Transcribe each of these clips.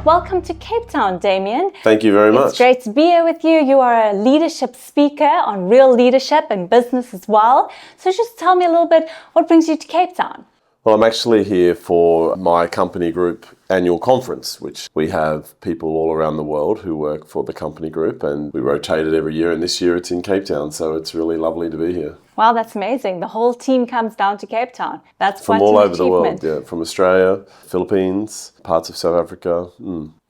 welcome to Cape Town, Daimien. Thank you very much. It's great to be here with you. You are a leadership speaker on real leadership and business as well. So just tell me a little bit, what brings you to Cape Town? Well, I'm actually here for my company group annual conference, which we have people all around the world who work for the company group, and we rotate it every year, and this year it's in Cape Town, so it's really lovely to be here. Wow, that's amazing. The whole team comes down to Cape Town. That's from quite all an over the achievement. world, yeah, from Australia, Philippines, parts of South Africa.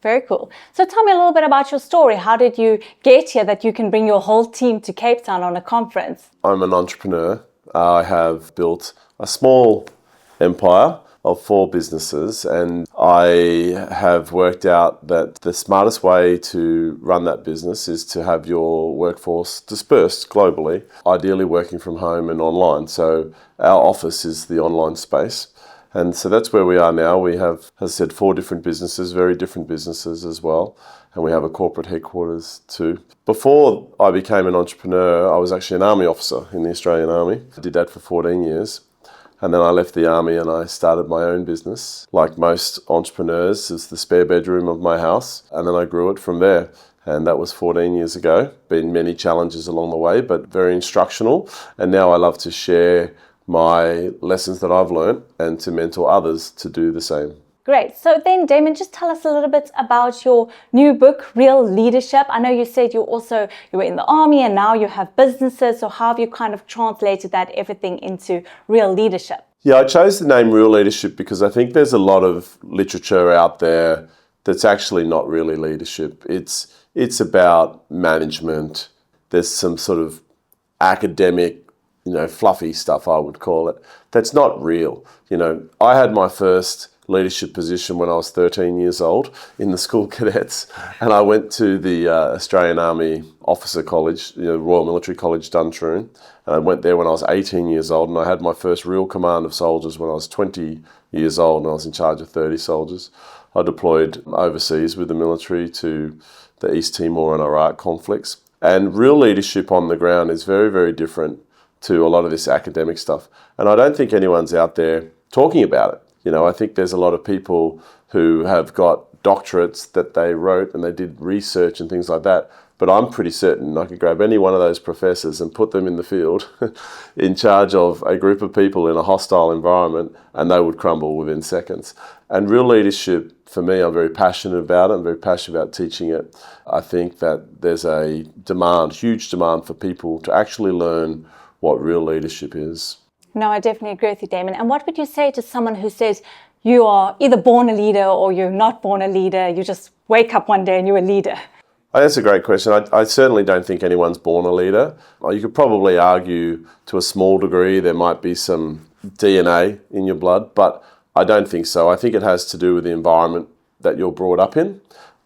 Very cool. So tell me a little bit about your story. How did you get here that you can bring your whole team to Cape Town on a conference? I'm an entrepreneur. I have built a small empire of 4 businesses, and I have worked out that the smartest way to run that business is to have your workforce dispersed globally, ideally working from home and online. So our office is the online space. And so that's where we are now. We have, as I said, 4 different businesses, very different businesses as well. And we have a corporate headquarters too. Before I became an entrepreneur, I was actually an army officer in the Australian Army. I did that for 14 years. And then I left the army and I started my own business. Like most entrepreneurs, it's the spare bedroom of my house. And then I grew it from there. And that was 14 years ago. Been many challenges along the way, but very instructional. And now I love to share my lessons that I've learned and to mentor others to do the same. Great. So then, Daimien, just tell us a little bit about your new book, Real Leadership. I know you said you were in the army and now you have businesses. So how have you kind of translated that everything into real leadership? Yeah, I chose the name Real Leadership because I think there's a lot of literature out there that's actually not really leadership. It's about management. There's some sort of academic, fluffy stuff, I would call it, that's not real. I had my first leadership position when I was 13 years old in the school cadets, and I went to the Australian Army Officer College, Royal Military College Duntroon, and I went there when I was 18 years old, and I had my first real command of soldiers when I was 20 years old, and I was in charge of 30 soldiers. I deployed overseas with the military to the East Timor and Iraq conflicts, and real leadership on the ground is very, very different to a lot of this academic stuff, and I don't think anyone's out there talking about it. I think there's a lot of people who have got doctorates that they wrote and they did research and things like that. But I'm pretty certain I could grab any one of those professors and put them in the field in charge of a group of people in a hostile environment, and they would crumble within seconds. And real leadership, for me, I'm very passionate about it. I'm very passionate about teaching it. I think that there's a huge demand for people to actually learn what real leadership is. No, I definitely agree with you, Daimien. And what would you say to someone who says you are either born a leader or you're not born a leader, you just wake up one day and you're a leader? That's a great question. I certainly don't think anyone's born a leader. You could probably argue to a small degree there might be some DNA in your blood, but I don't think so. I think it has to do with the environment that you're brought up in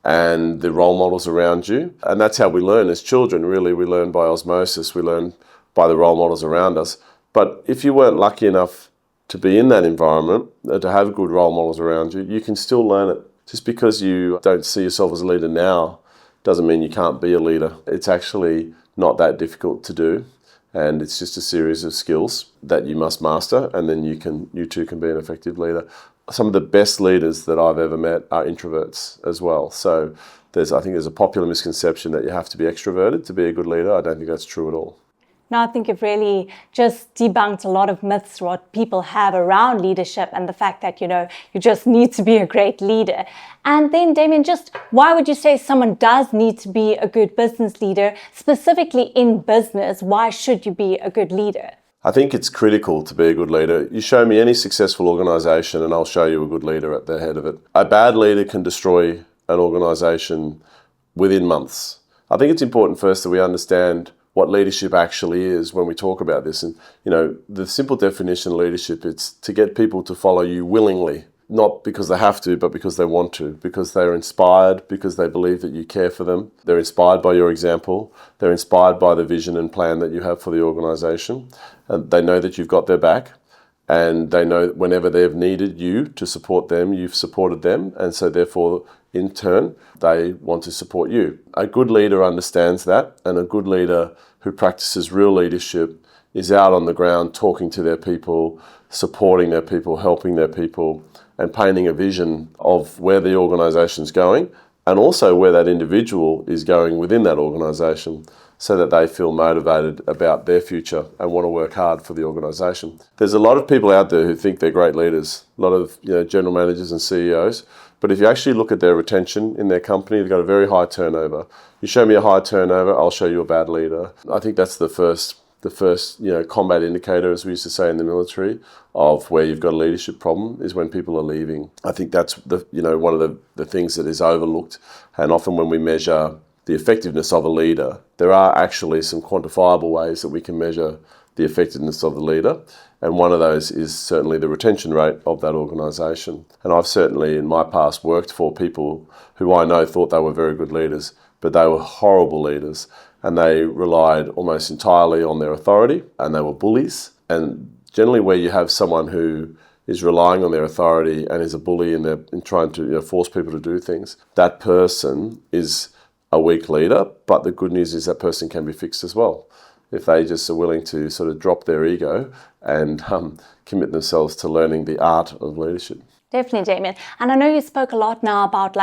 and the role models around you. And that's how we learn as children, really. We learn by osmosis. We learn by the role models around us. But if you weren't lucky enough to be in that environment, to have good role models around you, you can still learn it. Just because you don't see yourself as a leader now doesn't mean you can't be a leader. It's actually not that difficult to do, and it's just a series of skills that you must master, and then you too can be an effective leader. Some of the best leaders that I've ever met are introverts as well. So I think there's a popular misconception that you have to be extroverted to be a good leader. I don't think that's true at all. No, I think you've really just debunked a lot of myths what people have around leadership and the fact that, you just need to be a great leader. And then, Daimien, just why would you say someone does need to be a good business leader, specifically in business? Why should you be a good leader? I think it's critical to be a good leader. You show me any successful organisation and I'll show you a good leader at the head of it. A bad leader can destroy an organisation within months. I think it's important first that we understand what leadership actually is when we talk about this. And, the simple definition of leadership, it's to get people to follow you willingly, not because they have to, but because they want to, because they're inspired, because they believe that you care for them. They're inspired by your example. They're inspired by the vision and plan that you have for the organisation. And they know that you've got their back. And they know whenever they've needed you to support them, you've supported them. And so therefore, in turn, they want to support you. A good leader understands that, and a good leader who practices real leadership is out on the ground talking to their people, supporting their people, helping their people, and painting a vision of where the organisation's going and also where that individual is going within that organisation, so that they feel motivated about their future and want to work hard for the organisation. There's a lot of people out there who think they're great leaders, a lot of general managers and CEOs, but if you actually look at their retention in their company, they've got a very high turnover. You show me a high turnover, I'll show you a bad leader. I think that's the first combat indicator, as we used to say in the military, of where you've got a leadership problem is when people are leaving. I think that's one of the things that is overlooked, and often when we measure the effectiveness of a leader, there are actually some quantifiable ways that we can measure the effectiveness of the leader, and one of those is certainly the retention rate of that organisation. And I've certainly in my past worked for people who I know thought they were very good leaders, but they were horrible leaders, and they relied almost entirely on their authority, and they were bullies. And generally where you have someone who is relying on their authority and is a bully in trying to force people to do things, that person is a weak leader. But the good news is that person can be fixed as well, if they just are willing to sort of drop their ego and commit themselves to learning the art of leadership. Definitely, Daimien. And I know you spoke a lot now about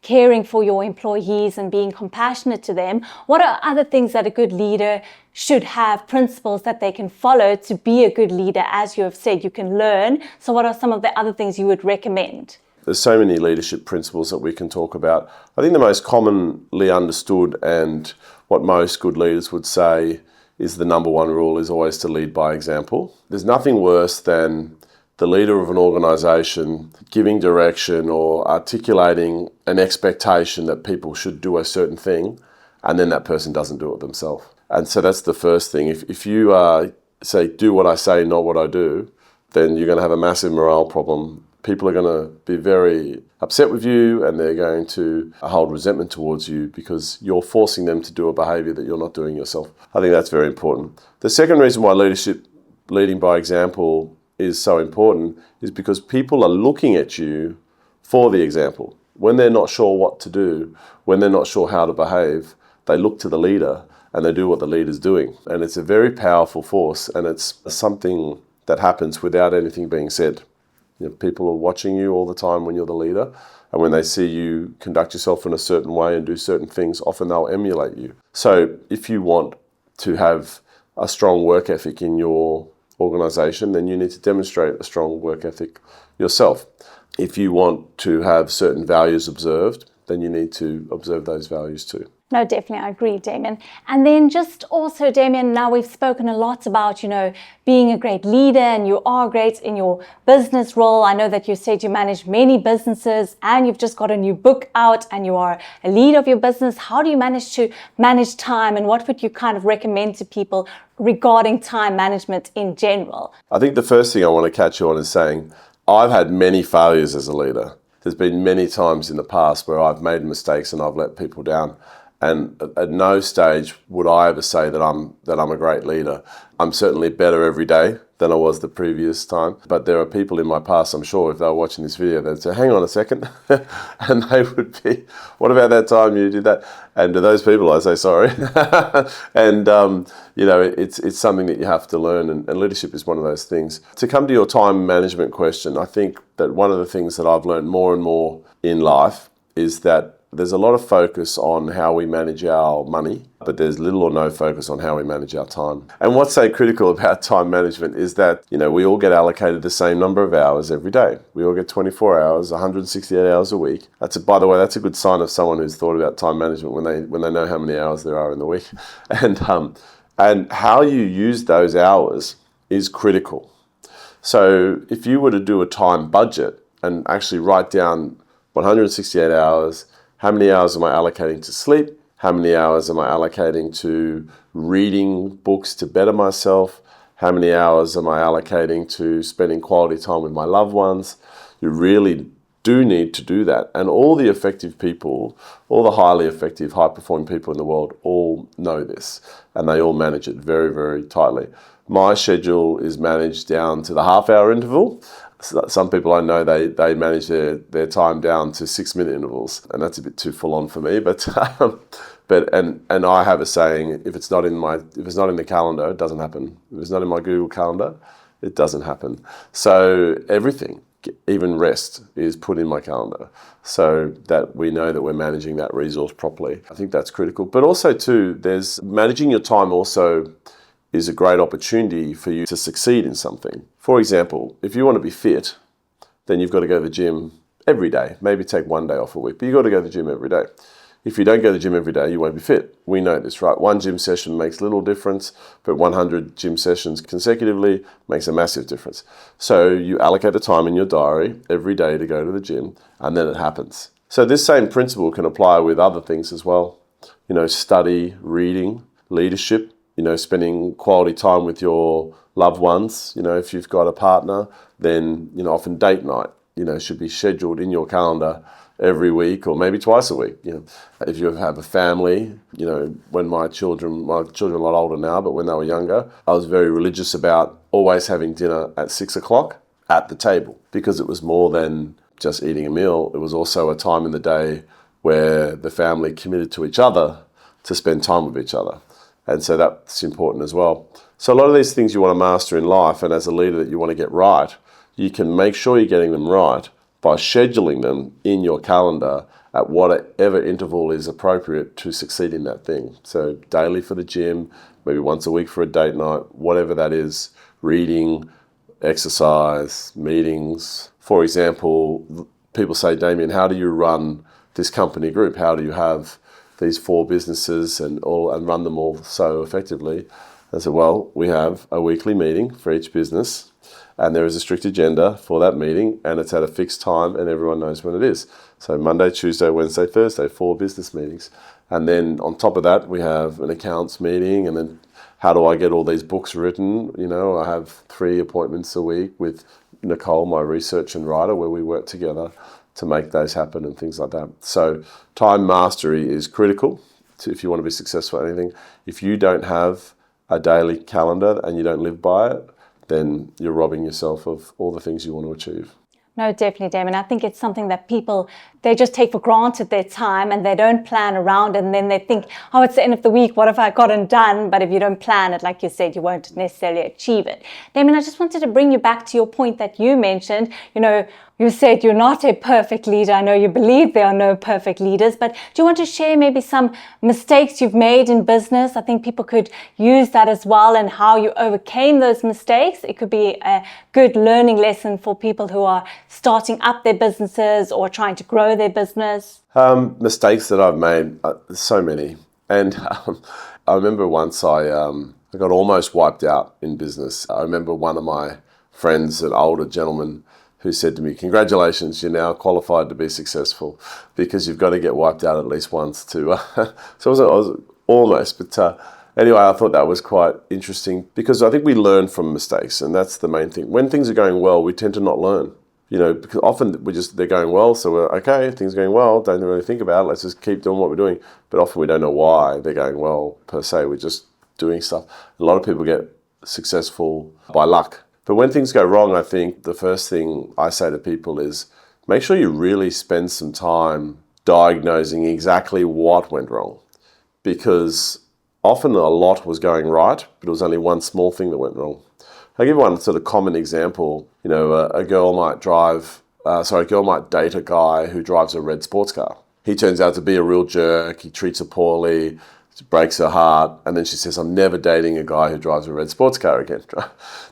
caring for your employees and being compassionate to them. What are other things that a good leader should have, principles that they can follow to be a good leader? As you have said, you can learn. So what are some of the other things you would recommend? There's so many leadership principles that we can talk about. I think the most commonly understood and what most good leaders would say is the number one rule is always to lead by example. There's nothing worse than the leader of an organisation giving direction or articulating an expectation that people should do a certain thing, and then that person doesn't do it themselves. And so that's the first thing. If you say, do what I say, not what I do, then you're going to have a massive morale problem. People are going to be very upset with you, and they're going to hold resentment towards you because you're forcing them to do a behaviour that you're not doing yourself. I think that's very important. The second reason why leading by example is so important is because people are looking at you for the example. When they're not sure what to do, when they're not sure how to behave, they look to the leader and they do what the leader's doing. And it's a very powerful force, and it's something that happens without anything being said. People are watching you all the time when you're the leader, and when they see you conduct yourself in a certain way and do certain things, often they'll emulate you. So if you want to have a strong work ethic in your organisation, then you need to demonstrate a strong work ethic yourself. If you want to have certain values observed, then you need to observe those values too. No, definitely, I agree, Daimien. And then just also, Daimien, now we've spoken a lot about, being a great leader, and you are great in your business role. I know that you said you manage many businesses, and you've just got a new book out, and you are a leader of your business. How do you manage to manage time, and what would you kind of recommend to people regarding time management in general? I think the first thing I want to catch you on is saying, I've had many failures as a leader. There's been many times in the past where I've made mistakes and I've let people down. And at no stage would I ever say that I'm a great leader. I'm certainly better every day than I was the previous time. But there are people in my past, I'm sure, if they were watching this video, they'd say, hang on a second. And they would be, what about that time you did that? And to those people, I say, sorry. And, it's something that you have to learn. And leadership is one of those things. To come to your time management question, I think that one of the things that I've learned more and more in life is that there's a lot of focus on how we manage our money, but there's little or no focus on how we manage our time. And what's so critical about time management is that, we all get allocated the same number of hours every day. We all get 24 hours, 168 hours a week. By the way, that's a good sign of someone who's thought about time management when they know how many hours there are in the week. And how you use those hours is critical. So if you were to do a time budget and actually write down 168 hours, how many hours am I allocating to sleep? How many hours am I allocating to reading books to better myself? How many hours am I allocating to spending quality time with my loved ones? You really do need to do that. And all the effective people, all the highly effective, high-performing people in the world all know this, and they all manage it very, very tightly. My schedule is managed down to the half-hour interval. Some people I know, they manage their time down to 6-minute intervals, and that's a bit too full on for me. But I have a saying: if it's not in the calendar, it doesn't happen. If it's not in my Google Calendar, it doesn't happen. So everything, even rest is put in my calendar so that we know that we're managing that resource properly. I think that's critical. But also too, there's managing your time also is a great opportunity for you to succeed in something. For example, if you want to be fit, then you've got to go to the gym every day. Maybe take one day off a week, but you've got to go to the gym every day. If you don't go to the gym every day, you won't be fit. We know this, right? One gym session makes little difference, but 100 gym sessions consecutively makes a massive difference. So you allocate the time in your diary every day to go to the gym, and then it happens. So this same principle can apply with other things as well. Study, reading, leadership, spending quality time with your loved ones. If you've got a partner, then, often date night, should be scheduled in your calendar every week or maybe twice a week. If you have a family, when my children are a lot older now, but when they were younger, I was very religious about always having dinner at 6 o'clock at the table, because it was more than just eating a meal. It was also a time in the day where the family committed to each other to spend time with each other. And so that's important as well. So a lot of these things you want to master in life, and as a leader that you want to get right, you can make sure you're getting them right by scheduling them in your calendar at whatever interval is appropriate to succeed in that thing. So daily for the gym, maybe once a week for a date night, whatever that is, reading, exercise, meetings. For example, people say, Daimien, how do you run this company group? How do you have these 4 businesses and run them all so effectively? I said, well, we have a weekly meeting for each business, and there is a strict agenda for that meeting, and it's at a fixed time, and everyone knows when it is. So Monday, Tuesday, Wednesday, Thursday, 4 business meetings. And then on top of that, we have an accounts meeting, and then how do I get all these books written? I have 3 appointments a week with Nicole, my research and writer, where we work together to make those happen and things like that. So time mastery is critical if you want to be successful at anything. If you don't have a daily calendar and you don't live by it, then you're robbing yourself of all the things you want to achieve. No, definitely, Daimien. I think it's something that people, they just take for granted their time and they don't plan around, and then they think, oh, it's the end of the week, what have I gotten done? But if you don't plan it, like you said, you won't necessarily achieve it. Daimien, I just wanted to bring you back to your point that you mentioned. You said you're not a perfect leader. I know you believe there are no perfect leaders, but do you want to share maybe some mistakes you've made in business? I think people could use that as well, and how you overcame those mistakes. It could be a good learning lesson for people who are starting up their businesses or trying to grow their business. Mistakes that I've made, so many. And I remember once I got almost wiped out in business. I remember one of my friends, an older gentleman, who said to me, congratulations, you're now qualified to be successful, because you've got to get wiped out at least once to... So I was almost, but anyway, I thought that was quite interesting, because I think we learn from mistakes, and that's the main thing. When things are going well, we tend to not learn, because often they're going well, so we're, okay, things are going well, don't really think about it, let's just keep doing what we're doing. But often we don't know why they're going well, per se, we're just doing stuff. A lot of people get successful by luck. But when things go wrong, I think the first thing I say to people is make sure you really spend some time diagnosing exactly what went wrong. Because often a lot was going right, but it was only one small thing that went wrong. I'll give one sort of common example. A girl might date a guy who drives a red sports car. He turns out to be a real jerk, he treats her poorly, breaks her heart, and then she says, I'm never dating a guy who drives a red sports car again.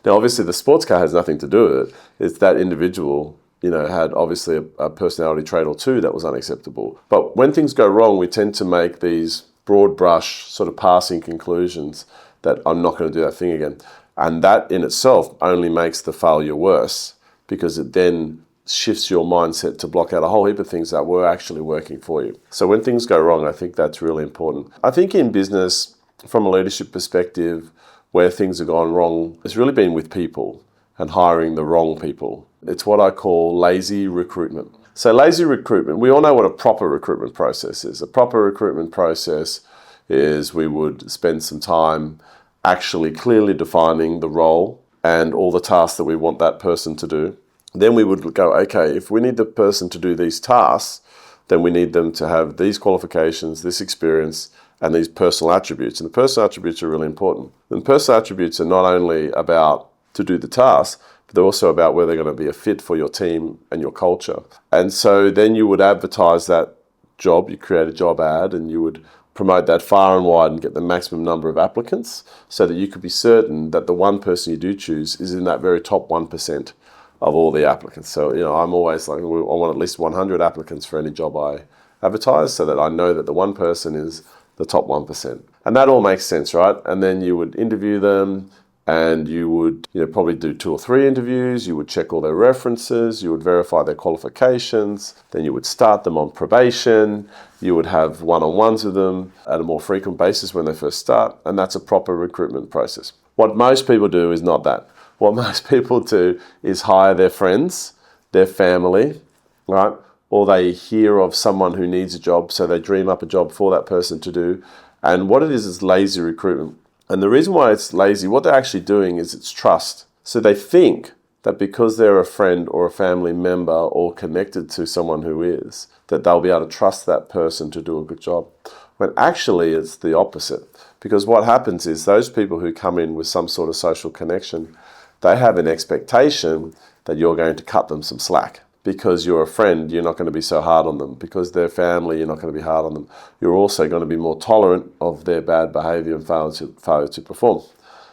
Now, obviously, the sports car has nothing to do with it. It's that individual, had obviously a personality trait or two that was unacceptable. But when things go wrong, we tend to make these broad brush, sort of passing conclusions that I'm not going to do that thing again. And that in itself only makes the failure worse, because it then shifts your mindset to block out a whole heap of things that were actually working for you. So when things go wrong, I think that's really important. I think in business, from a leadership perspective, where things have gone wrong, it's really been with people and hiring the wrong people. It's what I call lazy recruitment. So lazy recruitment, we all know what a proper recruitment process is. A proper recruitment process is we would spend some time actually clearly defining the role and all the tasks that we want that person to do. Then we would go, okay, if we need the person to do these tasks, then we need them to have these qualifications, this experience, and these personal attributes. And the personal attributes are really important. And personal attributes are not only about to do the task, but They're also about whether they're going to be a fit for your team and your culture. And so then you would advertise that job, you create a job ad, and you would promote that far and wide and get the maximum number of applicants so that you could be certain that the one person you do choose is in that very top 1% of all the applicants. So, I'm always like, I want at least 100 applicants for any job I advertise so that I know that the one person is the top 1%. And that all makes sense, right? And then you would interview them, and you would probably do 2 or 3 interviews. You would check all their references. You would verify their qualifications. Then you would start them on probation. You would have one-on-ones with them at a more frequent basis when they first start. And that's a proper recruitment process. What most people do is not that. What most people do is hire their friends, their family, right? Or they hear of someone who needs a job, so they dream up a job for that person to do. And what it is lazy recruitment. And the reason why it's lazy, what they're actually doing is it's trust. So they think that because they're a friend or a family member or connected to someone who is, that they'll be able to trust that person to do a good job. When actually it's the opposite. Because what happens is those people who come in with some sort of social connection, they have an expectation that you're going to cut them some slack. Because you're a friend, you're not going to be so hard on them. Because they're family, you're not going to be hard on them. You're also going to be more tolerant of their bad behaviour and failure to perform.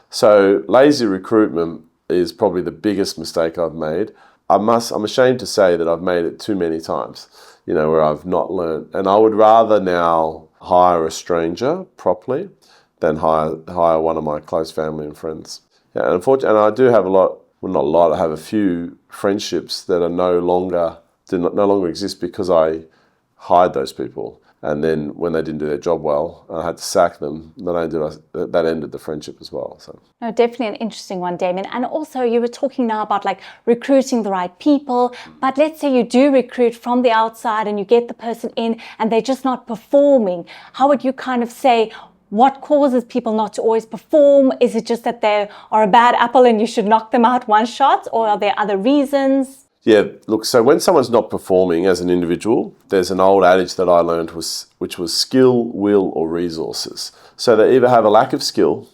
So lazy recruitment is probably the biggest mistake I've made. I'm ashamed to say that I've made it too many times, where I've not learned. And I would rather now hire a stranger properly than hire one of my close family and friends. Yeah, and unfortunately, and I do have I have a few friendships that are no longer exist because I hired those people. And then when they didn't do their job well, I had to sack them. That ended the friendship as well. So. No, definitely an interesting one, Daimien. And also you were talking now about recruiting the right people. But let's say you do recruit from the outside and you get the person in and they're just not performing. How would you kind of say, what causes people not to always perform? Is it just that they are a bad apple and you should knock them out one shot? Or are there other reasons? Yeah, look, so when someone's not performing as an individual, there's an old adage that I learned which was skill, will, or resources. So they either have a lack of skill,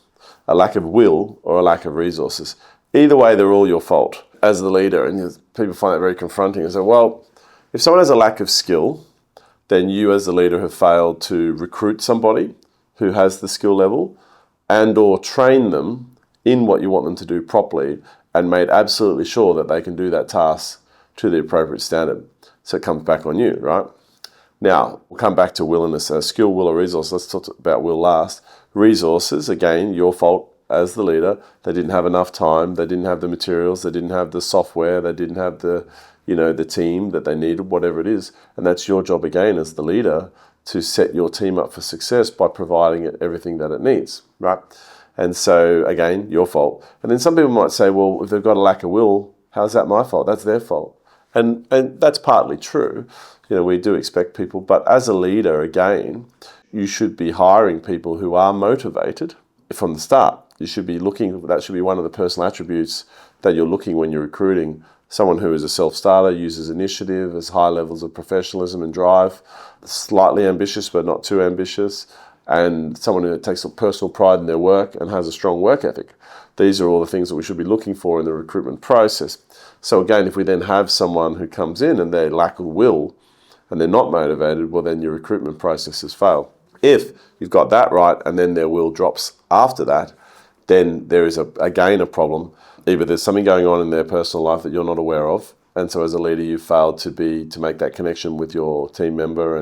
a lack of will, or a lack of resources. Either way, they're all your fault as the leader. And people find that very confronting and say, well, if someone has a lack of skill, then you as the leader have failed to recruit somebody who has the skill level and or train them in what you want them to do properly and made absolutely sure that they can do that task to the appropriate standard. So it comes back on you, right? Now, we'll come back to willingness, skill, will, or resource. Let's talk about will last. Resources, again, your fault as the leader. They didn't have enough time. They didn't have the materials. They didn't have the software. They didn't have the team that they needed, whatever it is. And that's your job again as the leader to set your team up for success by providing it everything that it needs, right? And so, again, your fault. And then some people might say, well, if they've got a lack of will, how's that my fault? That's their fault. And that's partly true. We do expect people, but as a leader, again, you should be hiring people who are motivated from the start. That should be one of the personal attributes that you're looking when you're recruiting. Someone who is a self-starter, uses initiative, has high levels of professionalism and drive, slightly ambitious but not too ambitious, and someone who takes a personal pride in their work and has a strong work ethic. These are all the things that we should be looking for in the recruitment process. So again, if we then have someone who comes in and they lack of will and they're not motivated, well then your recruitment process has failed. If you've got that right and then their will drops after that, then there is again a problem. Either there's something going on in their personal life that you're not aware of, and so as a leader you failed to make that connection with your team member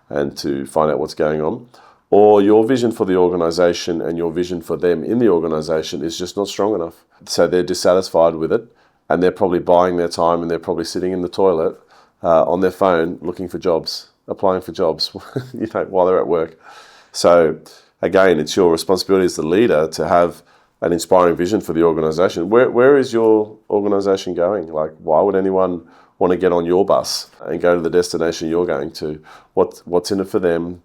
and to find out what's going on, or your vision for the organisation and your vision for them in the organisation is just not strong enough. So they're dissatisfied with it, and they're probably buying their time, and they're probably sitting in the toilet on their phone looking for jobs, applying for jobs, while they're at work. So again, it's your responsibility as the leader to have an inspiring vision for the organisation. Where is your organisation going? Why would anyone want to get on your bus and go to the destination you're going to? What's in it for them?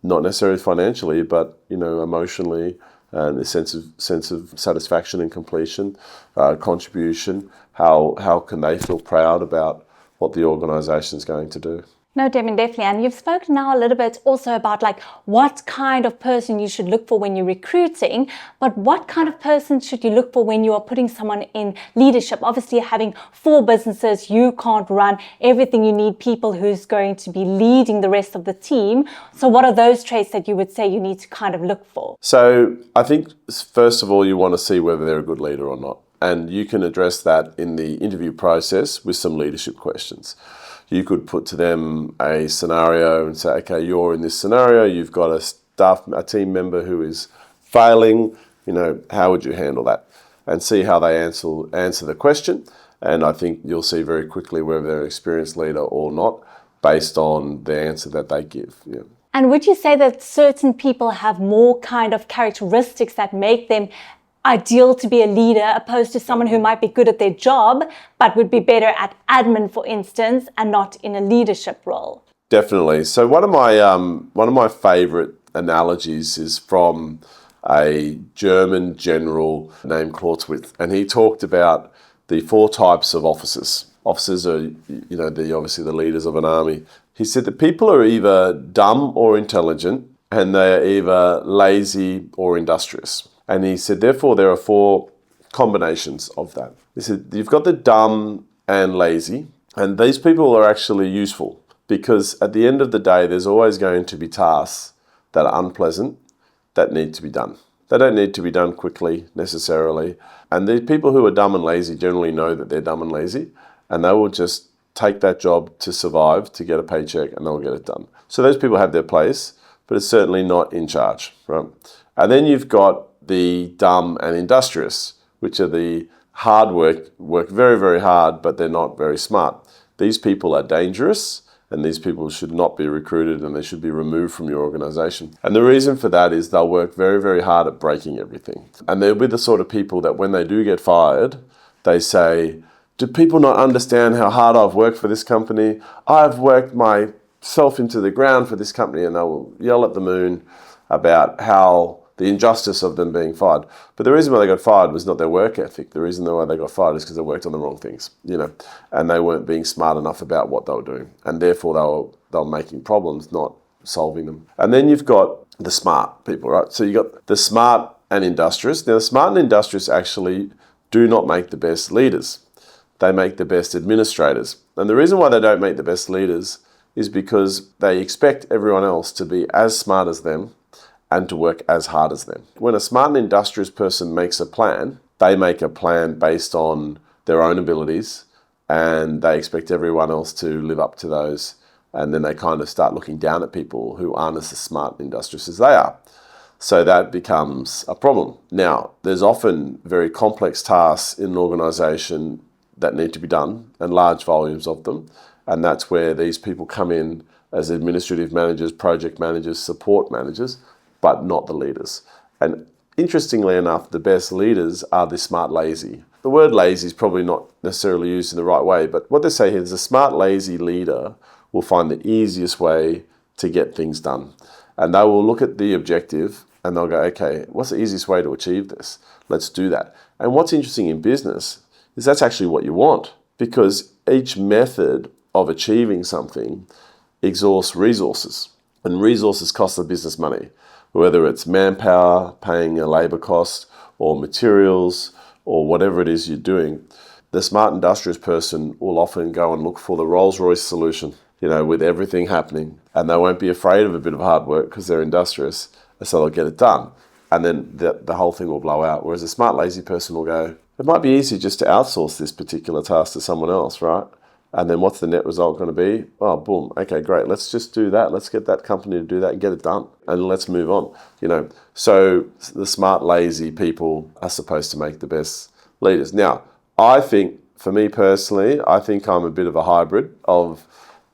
Not necessarily financially, but emotionally, and a sense of satisfaction and completion, contribution. How can they feel proud about what the organisation is going to do? No, Damien, definitely. And you've spoken now a little bit also about like what kind of person you should look for when you're recruiting, but what kind of person should you look for when you are putting someone in leadership? Obviously, having 4 businesses, you can't run everything. You need people who's going to be leading the rest of the team. So what are those traits that you would say you need to kind of look for? So I think, first of all, you want to see whether they're a good leader or not. And you can address that in the interview process with some leadership questions. You could put to them a scenario and say, okay, you're in this scenario, you've got a team member who is failing, how would you handle that? And see how they answer the question. And I think you'll see very quickly whether they're an experienced leader or not based on the answer that they give. Yeah. And would you say that certain people have more kind of characteristics that make them ideal to be a leader opposed to someone who might be good at their job but would be better at admin, for instance, and not in a leadership role? Definitely. So one of my favorite analogies is from a German general named Clausewitz, and he talked about the 4 types of officers. Officers are, obviously the leaders of an army. He said that people are either dumb or intelligent, and they are either lazy or industrious. And he said, therefore, there are 4 combinations of that. He said, you've got the dumb and lazy, and these people are actually useful because at the end of the day, there's always going to be tasks that are unpleasant that need to be done. They don't need to be done quickly necessarily. And the people who are dumb and lazy generally know that they're dumb and lazy, and they will just take that job to survive, to get a paycheck, and they'll get it done. So those people have their place, but it's certainly not in charge, right? And then you've got the dumb and industrious, which are the hard work very, very hard, but they're not very smart. These people are dangerous, and these people should not be recruited, and they should be removed from your organization. And the reason for that is they'll work very, very hard at breaking everything. And they'll be the sort of people that when they do get fired, they say, do people not understand how hard I've worked for this company? I've worked myself into the ground for this company, and they will yell at the moon about how the injustice of them being fired. But the reason why they got fired was not their work ethic. The reason why they got fired is because they worked on the wrong things, and they weren't being smart enough about what they were doing. And therefore they were making problems, not solving them. And then you've got the smart people, right? So you got the smart and industrious. Now the smart and industrious actually do not make the best leaders. They make the best administrators. And the reason why they don't make the best leaders is because they expect everyone else to be as smart as them and to work as hard as them. When a smart and industrious person makes a plan, they make a plan based on their own abilities, and they expect everyone else to live up to those. And then they kind of start looking down at people who aren't as smart and industrious as they are. So that becomes a problem. Now, there's often very complex tasks in an organization that need to be done, and large volumes of them. And that's where these people come in as administrative managers, project managers, support managers, but not the leaders. And interestingly enough, the best leaders are the smart lazy. The word lazy is probably not necessarily used in the right way, but what they say here is a smart lazy leader will find the easiest way to get things done. And they will look at the objective and they'll go, okay, what's the easiest way to achieve this? Let's do that. And what's interesting in business is that's actually what you want, because each method of achieving something exhausts resources, and resources cost the business money. Whether it's manpower, paying a labor cost, or materials, or whatever it is you're doing, the smart industrious person will often go and look for the Rolls-Royce solution, with everything happening. And they won't be afraid of a bit of hard work because they're industrious, so they'll get it done. And then the whole thing will blow out. Whereas a smart lazy person will go, it might be easy just to outsource this particular task to someone else, right? And then what's the net result going to be? Oh, boom. Okay, great. Let's just do that. Let's get that company to do that and get it done. And let's move on. So the smart, lazy people are supposed to make the best leaders. Now, I think, for me personally, I think I'm a bit of a hybrid of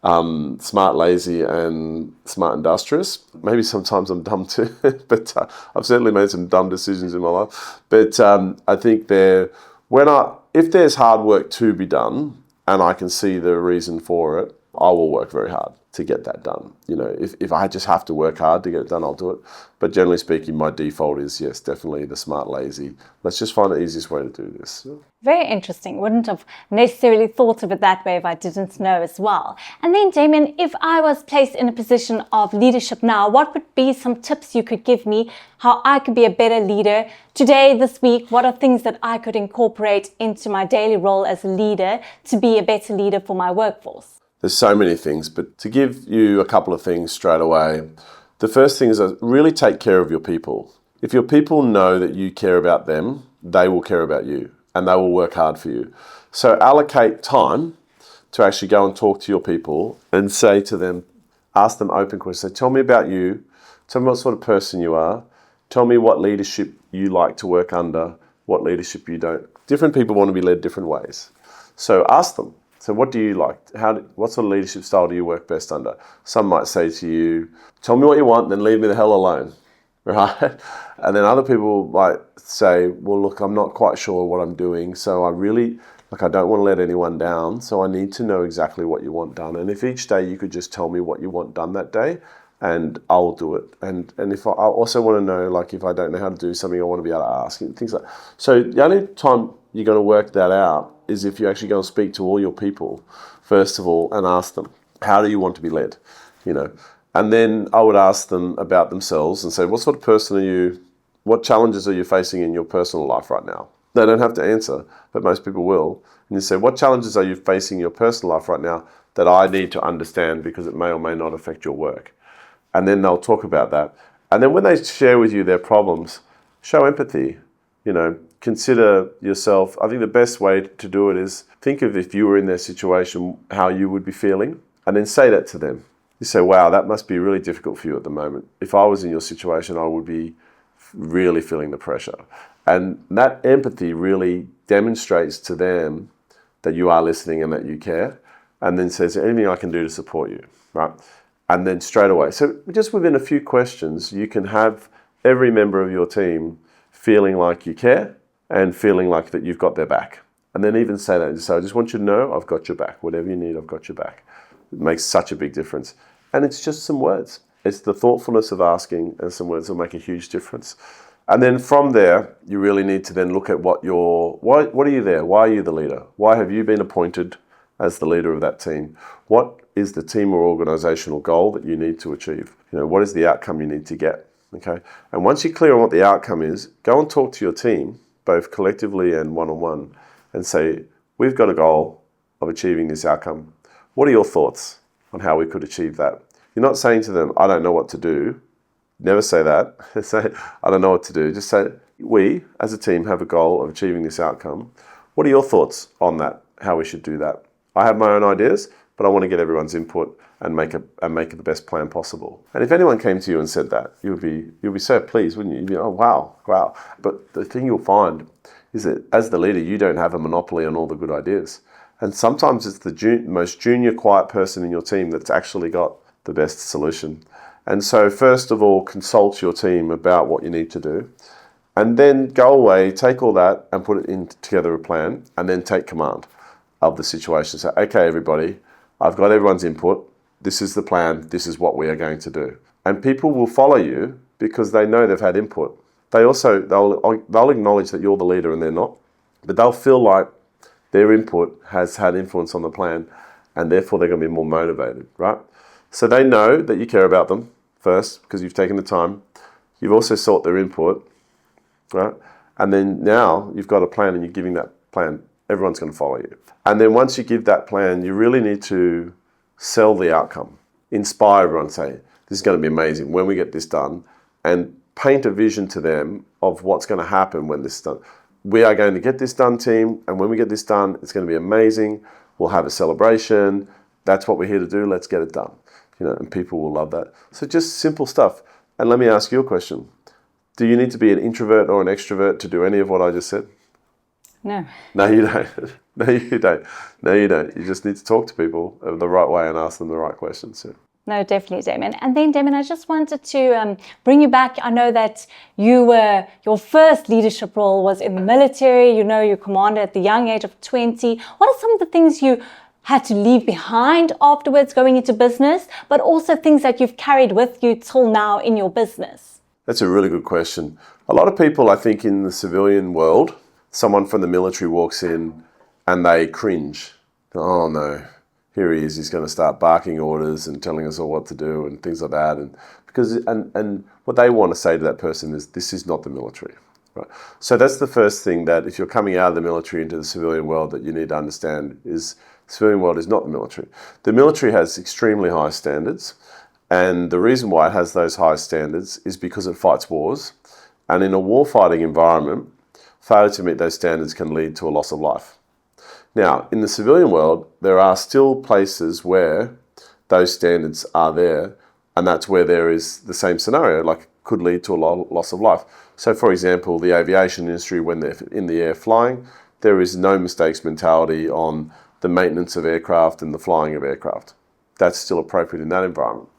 smart, lazy, and smart, industrious. Maybe sometimes I'm dumb too, but I've certainly made some dumb decisions in my life. But I think if there's hard work to be done, and I can see the reason for it, I will work very hard to get that done. You know, if I just have to work hard to get it done, I'll do it. But generally speaking, my default is, yes, definitely the smart lazy. Let's just find the easiest way to do this. Very interesting. Wouldn't have necessarily thought of it that way if I didn't know as well. And then, Daimien, if I was placed in a position of leadership now, what would be some tips you could give me how I could be a better leader today, this week? What are things that I could incorporate into my daily role as a leader to be a better leader for my workforce? There's so many things, but to give you a couple of things straight away, the first thing is really take care of your people. If your people know that you care about them, they will care about you and they will work hard for you. So allocate time to actually go and talk to your people and say to them, ask them open questions. Say, tell me about you. Tell me what sort of person you are. Tell me what leadership you like to work under, what leadership you don't. Different people want to be led different ways. So ask them. So what do you like? What sort of leadership style do you work best under? Some might say to you, tell me what you want, then leave me the hell alone, right? And then other people might say, well, look, I'm not quite sure what I'm doing, so I don't want to let anyone down, so I need to know exactly what you want done. And if each day you could just tell me what you want done that day, and I'll do it. And if I also want to know, like if I don't know how to do something, I want to be able to ask, and things like that. So the only time you're going to work that out is if you actually go and speak to all your people, first of all, and ask them, how do you want to be led? You know, and then I would ask them about themselves and say, what sort of person are you? What challenges are you facing in your personal life right now? They don't have to answer, but most people will. And you say, what challenges are you facing in your personal life right now that I need to understand because it may or may not affect your work? And then they'll talk about that. And then when they share with you their problems, show empathy, you know, consider yourself. I think the best way to do it is think of if you were in their situation, how you would be feeling, and then say that to them. You say, wow, that must be really difficult for you at the moment. If I was in your situation, I would be really feeling the pressure. And that empathy really demonstrates to them that you are listening and that you care, and then says, anything I can do to support you, right? And then straight away. So just within a few questions, you can have every member of your team feeling like you care and feeling like that you've got their back. And then even say that. So I just want you to know I've got your back. Whatever you need, I've got your back. It makes such a big difference. And it's just some words. It's the thoughtfulness of asking, and some words will make a huge difference. And then from there, you really need to then look at what are you there? Why are you the leader? Why have you been appointed as the leader of that team? What is the team or organizational goal that you need to achieve? You know, what is the outcome you need to get? Okay. And once you're clear on what the outcome is, go and talk to your team, both collectively and one-on-one, and say, we've got a goal of achieving this outcome. What are your thoughts on how we could achieve that? You're not saying to them, I don't know what to do. Never say that. Say, I don't know what to do. Just say, we as a team have a goal of achieving this outcome. What are your thoughts on that, how we should do that? I have my own ideas, but I want to get everyone's input and make it the best plan possible. And if anyone came to you and said that, you'll be so pleased, wouldn't you? You'd be, oh, wow. But the thing you'll find is that as the leader, you don't have a monopoly on all the good ideas. And sometimes it's the most junior, quiet person in your team that's actually got the best solution. And so first of all, consult your team about what you need to do. And then go away, take all that and put it in together a plan, and then take command of the situation. So, okay, everybody, I've got everyone's input. This is the plan. This is what we are going to do. And people will follow you because they know they've had input. They'll acknowledge that you're the leader and they're not, but they'll feel like their input has had influence on the plan, and therefore they're going to be more motivated, right? So they know that you care about them first because you've taken the time. You've also sought their input, right? And then now you've got a plan and you're giving that plan. Everyone's going to follow you. And then once you give that plan, you really need to sell the outcome. Inspire everyone, say, this is going to be amazing when we get this done, and paint a vision to them of what's going to happen when this is done. We are going to get this done, team, and when we get this done, it's going to be amazing. We'll have a celebration. That's what we're here to do. Let's get it done. You know, and people will love that. So just simple stuff. And let me ask you a question. Do you need to be an introvert or an extrovert to do any of what I just said? No. No, you don't. No, you don't. No, you don't. You just need to talk to people the right way and ask them the right questions. Yeah. No, definitely, Daimien. And then, Daimien, I just wanted to bring you back. I know that your first leadership role was in the military. You know, you commanded at the young age of 20. What are some of the things you had to leave behind afterwards going into business, but also things that you've carried with you till now in your business? That's a really good question. A lot of people, I think, in the civilian world, someone from the military walks in and they cringe. Oh no, here he is, he's going to start barking orders and telling us all what to do and things like that. And what they want to say to that person is, this is not the military. Right? So that's the first thing, that if you're coming out of the military into the civilian world, that you need to understand is the civilian world is not the military. The military has extremely high standards, and the reason why it has those high standards is because it fights wars. And in a warfighting environment, failure to meet those standards can lead to a loss of life. Now, in the civilian world, there are still places where those standards are there, and that's where there is the same scenario, like could lead to a loss of life. So, for example, the aviation industry, when they're in the air flying, there is no mistakes mentality on the maintenance of aircraft and the flying of aircraft. That's still appropriate in that environment.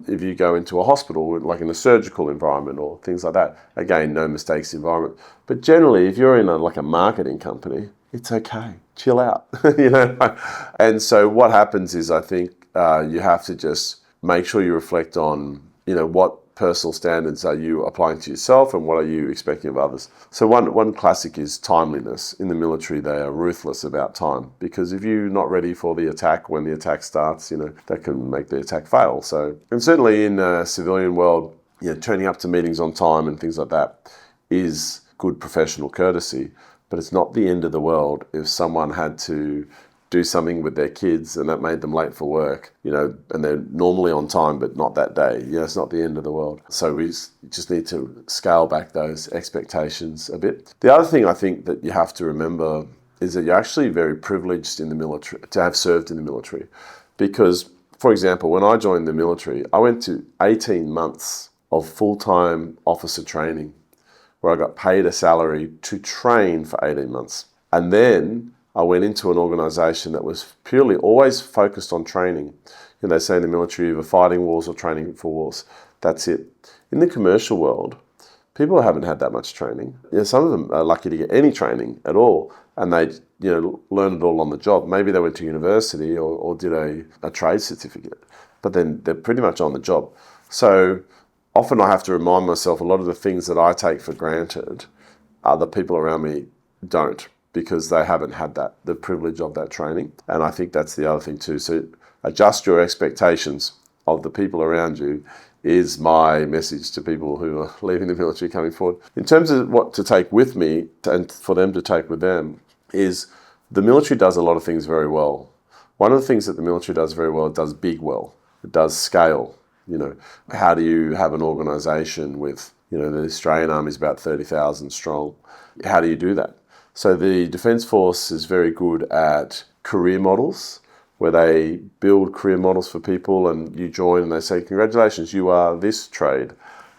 If you go into a hospital, like in a surgical environment or things like that, again, no mistakes environment. But generally, if you're in a marketing company, it's okay. Chill out, you know. And so what happens is, I think you have to just make sure you reflect on, what personal standards are you applying to yourself and what are you expecting of others. So one classic is timeliness. In the military, they are ruthless about time, because if you're not ready for the attack when the attack starts, that can make the attack fail. So, and certainly in a civilian world, turning up to meetings on time and things like that is good professional courtesy. But it's not the end of the world if someone had to do something with their kids and that made them late for work, and they're normally on time, but not that day. It's not the end of the world. So we just need to scale back those expectations a bit. The other thing I think that you have to remember is that you're actually very privileged in the military to have served in the military. Because, for example, when I joined the military, I went to 18 months of full-time officer training, where I got paid a salary to train for 18 months. And then I went into an organisation that was purely always focused on training. They say in the military, either fighting wars or training for wars. That's it. In the commercial world, people haven't had that much training. Some of them are lucky to get any training at all, and they learn it all on the job. Maybe they went to university or did a trade certificate, but then they're pretty much on the job. So often I have to remind myself a lot of the things that I take for granted, other people around me don't, because they haven't had the privilege of that training. And I think that's the other thing too. So adjust your expectations of the people around you is my message to people who are leaving the military coming forward. In terms of what to take with me and for them to take with them, is the military does a lot of things very well. One of the things that the military does very well, it does big well. It does scale. How do you have an organisation with, the Australian Army is about 30,000 strong. How do you do that? So the Defence Force is very good at career models, where they build career models for people, and you join and they say, congratulations, you are this trade,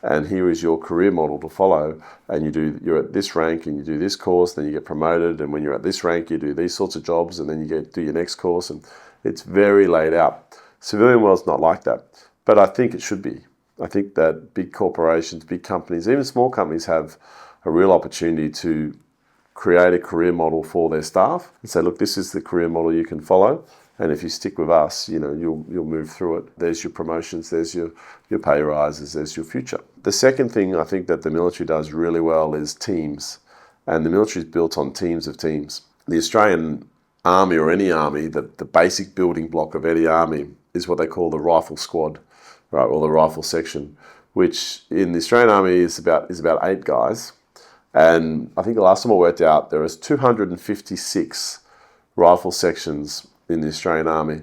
and here is your career model to follow. And you're at this rank and you do this course, then you get promoted, and when you're at this rank, you do these sorts of jobs, and then you do your next course, and it's very laid out. Civilian world's not like that. But I think it should be. I think that big corporations, big companies, even small companies have a real opportunity to create a career model for their staff and say, look, this is the career model you can follow. And if you stick with us, you'll move through it. There's your promotions, there's your pay rises, there's your future. The second thing I think that the military does really well is teams. And the military is built on teams of teams. The Australian Army, or any army, the basic building block of any army is what they call the rifle squad, right, or the rifle section, which in the Australian Army is about 8 guys. And I think the last time I worked out, there is 256 rifle sections in the Australian Army.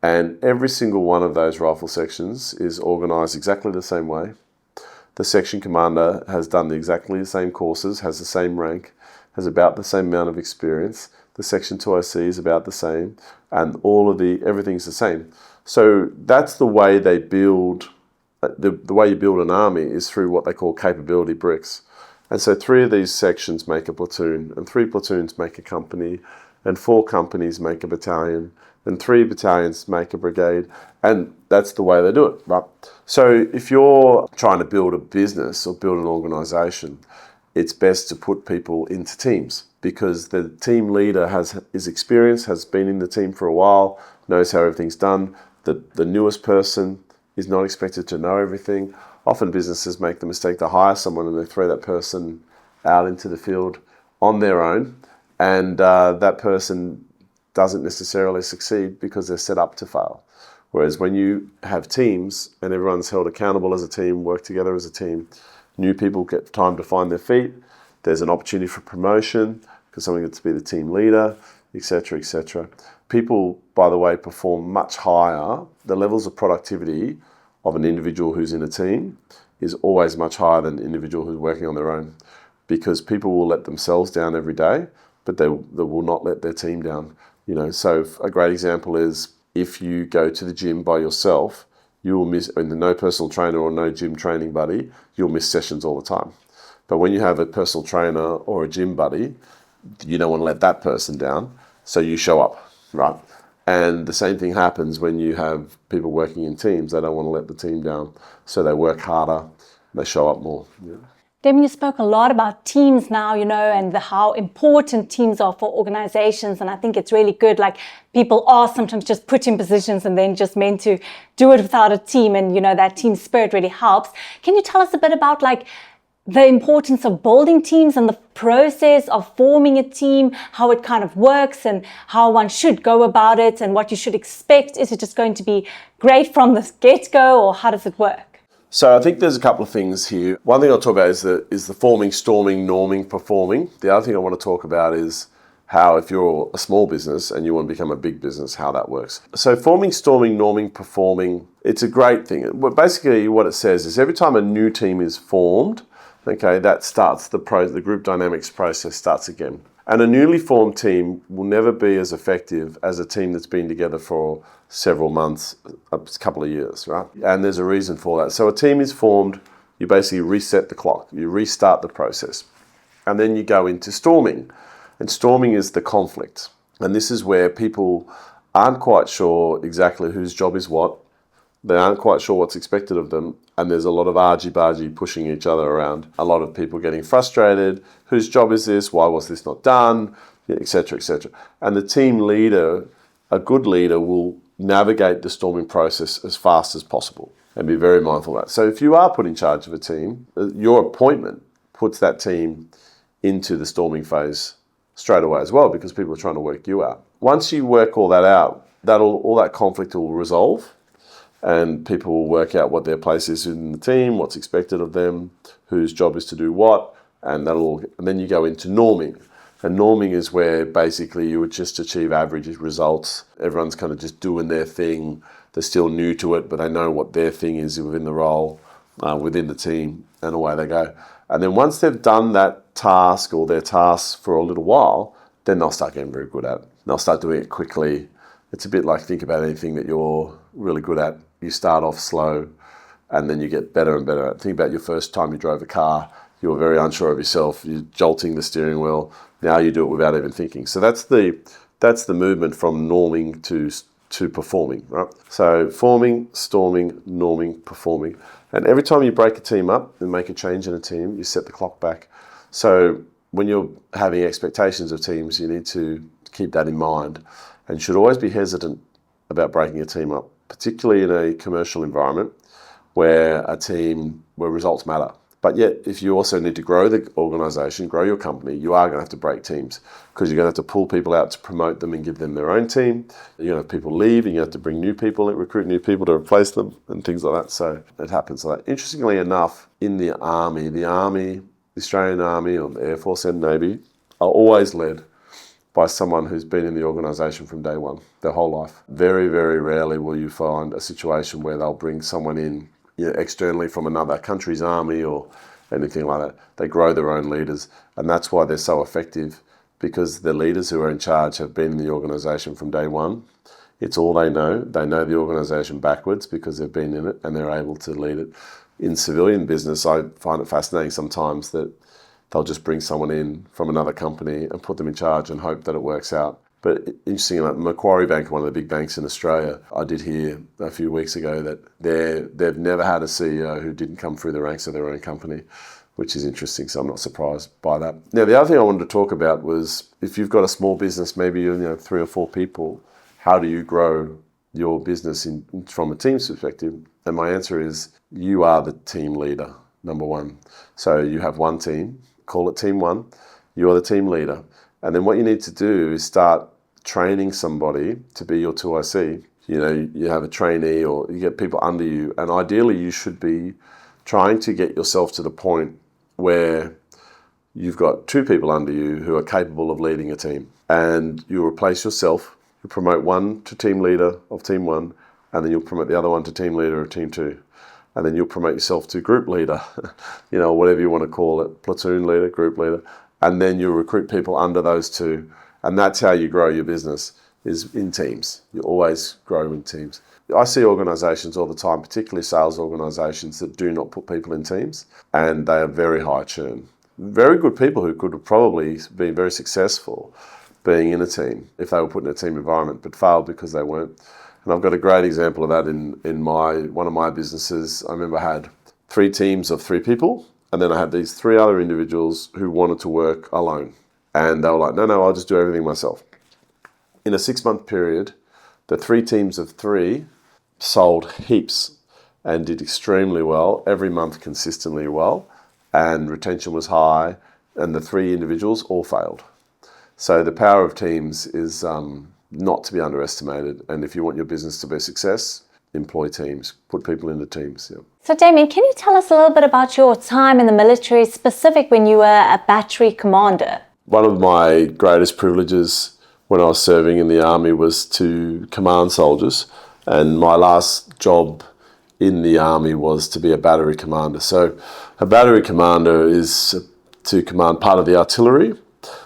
And every single one of those rifle sections is organised exactly the same way. The section commander has done exactly the same courses, has the same rank, has about the same amount of experience. The section 2OC is about the same, and everything's the same. So that's the way they build, the way you build an army is through what they call capability bricks. And so 3 of these sections make a platoon, and 3 platoons make a company, and 4 companies make a battalion, and 3 battalions make a brigade, and that's the way they do it, right? So if you're trying to build a business or build an organisation, it's best to put people into teams, because the team leader is experienced, has been in the team for a while, knows how everything's done. The newest person is not expected to know everything. Often businesses make the mistake to hire someone and they throw that person out into the field on their own, and that person doesn't necessarily succeed because they're set up to fail. Whereas when you have teams and everyone's held accountable as a team, work together as a team, new people get time to find their feet, there's an opportunity for promotion because someone gets to be the team leader, etc., etc. People, by the way, perform much higher. The levels of productivity of an individual who's in a team is always much higher than an individual who's working on their own, because people will let themselves down every day, but they will not let their team down. So a great example is, if you go to the gym by yourself, you will miss, and no personal trainer or no gym training buddy, you'll miss sessions all the time. But when you have a personal trainer or a gym buddy, you don't want to let that person down, so you show up, right? And the same thing happens when you have people working in teams. They don't want to let the team down, so they work harder, they show up more. Yeah. Daimien, you spoke a lot about teams now, and how important teams are for organizations. And I think it's really good. Like, people are sometimes just put in positions and then just meant to do it without a team. And, that team spirit really helps. Can you tell us a bit about the importance of building teams and the process of forming a team, how it kind of works and how one should go about it and what you should expect? Is it just going to be great from the get-go, or how does it work? So I think there's a couple of things here. One thing I'll talk about is the forming, storming, norming, performing. The other thing I want to talk about is how, if you're a small business and you want to become a big business, how that works. So forming, storming, norming, performing, it's a great thing. But basically what it says is every time a new team is formed, okay, that starts the group dynamics process starts again. And a newly formed team will never be as effective as a team that's been together for several months, a couple of years, right? And there's a reason for that. So a team is formed, you basically reset the clock, you restart the process. And then you go into storming. And storming is the conflict. And this is where people aren't quite sure exactly whose job is what. They aren't quite sure what's expected of them. And there's a lot of argy-bargy pushing each other around. A lot of people getting frustrated. Whose job is this? Why was this not done? Etc., etc. And the team leader, a good leader, will navigate the storming process as fast as possible and be very mindful of that. So if you are put in charge of a team, your appointment puts that team into the storming phase straight away as well, because people are trying to work you out. Once you work all that out, all that conflict will resolve, and people will work out what their place is in the team, what's expected of them, whose job is to do what, and then you go into norming. And norming is where basically you would just achieve average results. Everyone's kind of just doing their thing. They're still new to it, but they know what their thing is within the role, within the team, and away they go. And then once they've done that task or their tasks for a little while, then they'll start getting very good at it. They'll start doing it quickly. It's a bit like, think about anything that you're really good at. You start off slow and then you get better and better at it. Think about your first time you drove a car. You were very unsure of yourself. You're jolting the steering wheel. Now you do it without even thinking. So that's the movement from norming to performing, right? So forming, storming, norming, performing. And every time you break a team up and make a change in a team, you set the clock back. So when you're having expectations of teams, you need to keep that in mind, and should always be hesitant about breaking a team up, particularly in a commercial environment where results matter. But yet, if you also need to grow the organisation, grow your company, you are going to have to break teams, because you're going to have to pull people out to promote them and give them their own team. You're going to have people leave, and you have to bring new people, recruit new people to replace them, and things like that. So it happens like that. Interestingly enough, in the Army, the Australian Army or the Air Force and Navy are always led by someone who's been in the organisation from day one, their whole life. Very, very rarely will you find a situation where they'll bring someone in externally from another country's army or anything like that. They grow their own leaders, and that's why they're so effective, because the leaders who are in charge have been in the organisation from day one. It's all they know. They know the organisation backwards because they've been in it, and they're able to lead it. In civilian business, I find it fascinating sometimes that they'll just bring someone in from another company and put them in charge and hope that it works out. But interesting, like Macquarie Bank, one of the big banks in Australia, I did hear a few weeks ago that they've never had a CEO who didn't come through the ranks of their own company, which is interesting. So I'm not surprised by that. Now, the other thing I wanted to talk about was if you've got a small business, maybe 3 or 4 people, how do you grow your business from a team's perspective? And my answer is you are the team leader, number one. So you have one team, call it team one. You are the team leader. And then what you need to do is start training somebody to be your 2IC. You have a trainee or you get people under you. And ideally, you should be trying to get yourself to the point where you've got 2 people under you who are capable of leading a team. And you replace yourself. You promote one to team leader of team 1, and then you'll promote the other one to team leader of team 2. And then you'll promote yourself to group leader, whatever you want to call it, platoon leader, group leader. And then you'll recruit people under those 2. And that's how you grow your business, is in teams. You always grow in teams. I see organisations all the time, particularly sales organisations, that do not put people in teams, and they are very high churn. Very good people who could have probably been very successful being in a team if they were put in a team environment, but failed because they weren't. And I've got a great example of that in one of my businesses. I remember I had 3 teams of 3 people, and then I had these 3 other individuals who wanted to work alone. And they were like, no, I'll just do everything myself. In a 6-month period, the 3 teams of 3 sold heaps and did extremely well, every month consistently well, and retention was high, and the 3 individuals all failed. So the power of teams is not to be underestimated. And if you want your business to be a success, employ teams, put people into teams. Yeah. So Daimien, can you tell us a little bit about your time in the military, specific when you were a battery commander? One of my greatest privileges when I was serving in the army was to command soldiers. And my last job in the army was to be a battery commander. So a battery commander is to command part of the artillery.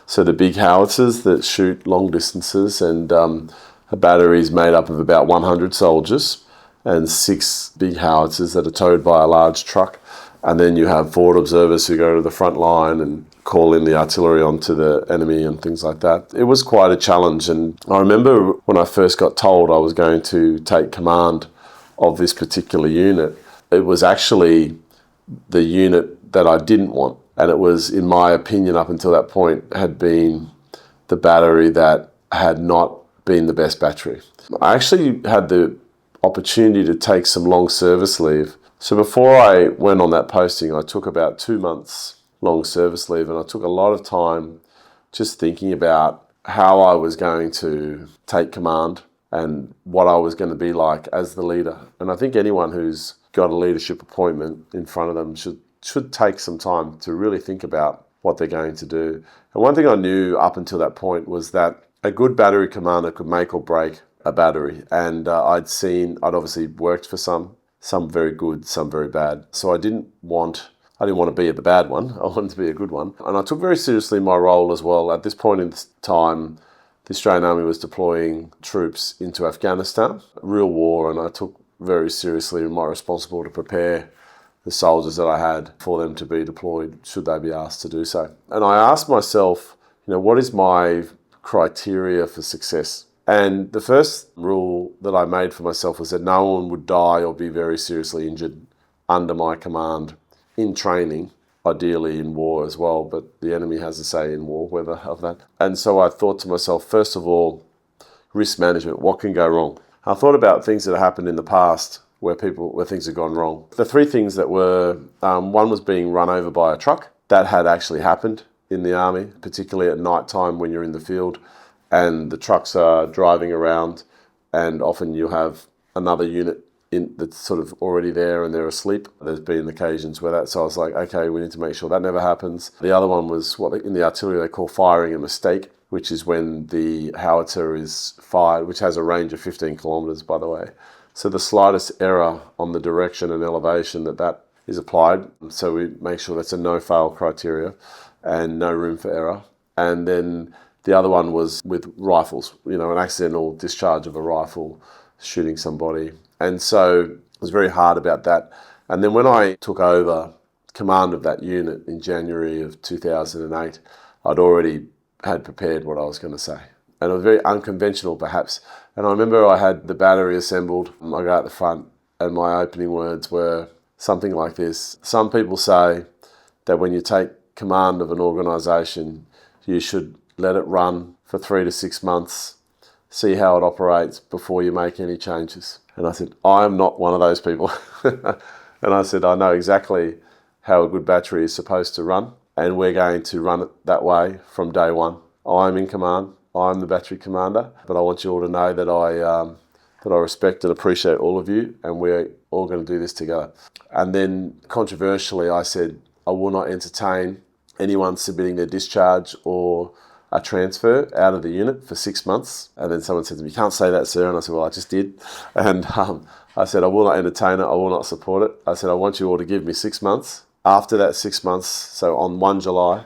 So the big howitzers that shoot long distances, and a battery is made up of about 100 soldiers and 6 big howitzers that are towed by a large truck. And then you have forward observers who go to the front line and call in the artillery onto the enemy and things like that. It was quite a challenge. And I remember when I first got told I was going to take command of this particular unit, it was actually the unit that I didn't want. And it was, in my opinion, up until that point, had been the battery that had not been the best battery. I actually had the opportunity to take some long service leave. So before I went on that posting, I took about 2 months long service leave, and I took a lot of time just thinking about how I was going to take command and what I was going to be like as the leader. And I think anyone who's got a leadership appointment in front of them should take some time to really think about what they're going to do. And one thing I knew up until that point was that a good battery commander could make or break a battery. And I'd obviously worked for some very good, some very bad. So I didn't want to be the bad one. I wanted to be a good one. And I took very seriously my role as well. At this point in time, the Australian Army was deploying troops into Afghanistan, real war, and I took very seriously my responsibility to prepare the soldiers that I had for them to be deployed should they be asked to do so. And I asked myself, what is my criteria for success? And the first rule that I made for myself was that no one would die or be very seriously injured under my command in training, ideally in war as well, but the enemy has a say in war, whether of that. And so I thought to myself, first of all, risk management, what can go wrong? I thought about things that happened in the past where things had gone wrong. The 3 things that were, one was being run over by a truck. That had actually happened in the army, particularly at night time when you're in the field and the trucks are driving around, and often you have another unit that's sort of already there and they're asleep. There's been occasions where that, so I was like, okay, we need to make sure that never happens. The other one was what in the artillery they call firing a mistake, which is when the howitzer is fired, which has a range of 15 kilometres, by the way. So the slightest error on the direction and elevation that is applied. So we make sure that's a no-fail criteria and no room for error. And then the other one was with rifles, an accidental discharge of a rifle shooting somebody. And so it was very hard about that. And then when I took over command of that unit in January of 2008, I'd already had prepared what I was going to say. And it was very unconventional, perhaps. And I remember I had the battery assembled. I go out the front, and my opening words were something like this. Some people say that when you take command of an organisation, you should let it run for 3 to 6 months, see how it operates before you make any changes. And I said, I am not one of those people. And I said, I know exactly how a good battery is supposed to run, and we're going to run it that way from day one. I'm in command. I'm the battery commander, but I want you all to know that I respect and appreciate all of you, and we're all going to do this together. And then controversially, I said, I will not entertain anyone submitting their discharge or a transfer out of the unit for 6 months. And then someone said to me, you can't say that, sir. And I said, well, I just did. And I said, I will not entertain it. I will not support it. I said, I want you all to give me 6 months. After that 6 months, so on 1 July,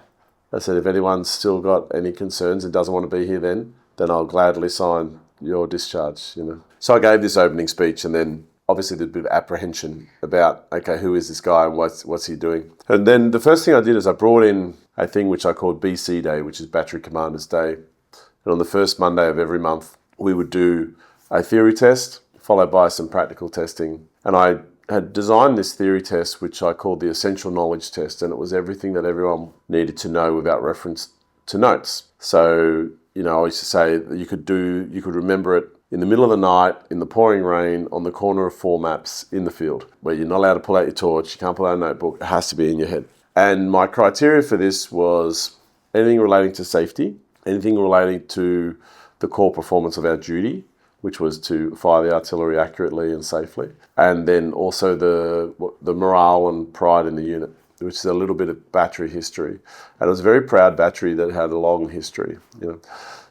I said, if anyone's still got any concerns and doesn't want to be here then I'll gladly sign your discharge, So I gave this opening speech, and then obviously there's a bit of apprehension about, okay, who is this guy and what's he doing? And then the first thing I did is I brought in a thing which I called BC Day, which is Battery Commanders Day. And on the first Monday of every month, we would do a theory test followed by some practical testing. And I had designed this theory test, which I called the Essential Knowledge Test, and it was everything that everyone needed to know without reference to notes. So, I used to say that you could remember it in the middle of the night, in the pouring rain, on the corner of 4 maps in the field, where you're not allowed to pull out your torch, you can't pull out a notebook, it has to be in your head. And my criteria for this was anything relating to safety, anything relating to the core performance of our duty, which was to fire the artillery accurately and safely, and then also the morale and pride in the unit, which is a little bit of battery history. And it was a very proud battery that had a long history.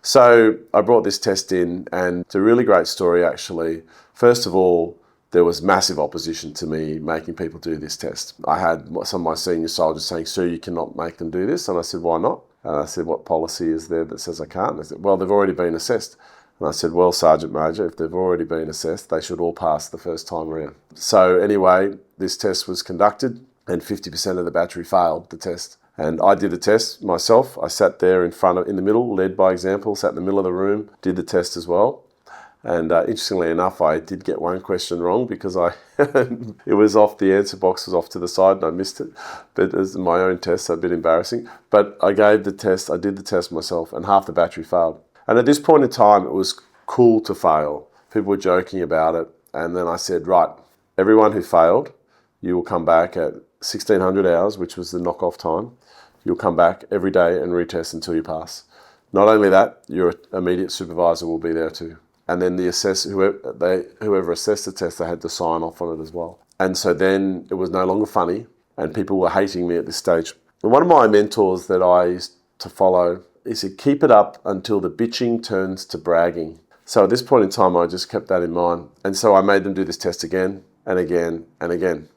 So I brought this test in, and it's a really great story, actually. First of all, there was massive opposition to me making people do this test. I had some of my senior soldiers saying, sir, you cannot make them do this. And I said, why not? And I said, what policy is there that says I can't? And they said, well, they've already been assessed. And I said, well, Sergeant Major, if they've already been assessed, they should all pass the first time around. So anyway, this test was conducted, and 50% of the battery failed the test. And I did the test myself. I sat there in the middle, led by example, sat in the middle of the room, did the test as well. And interestingly enough, I did get one question wrong because it was off, the answer box was off to the side and I missed it. But as my own test, so a bit embarrassing. But I did the test myself, and half the battery failed. And at this point in time, it was cool to fail. People were joking about it. And then I said, right, everyone who failed, you will come back at 1600 hours, which was the knockoff time. You'll come back every day and retest until you pass. Not only that, your immediate supervisor will be there too. And then whoever assessed the test, they had to sign off on it as well. And so then it was no longer funny, and people were hating me at this stage. And one of my mentors that I used to follow, he said, keep it up until the bitching turns to bragging. So at this point in time, I just kept that in mind. And so I made them do this test again and again and again.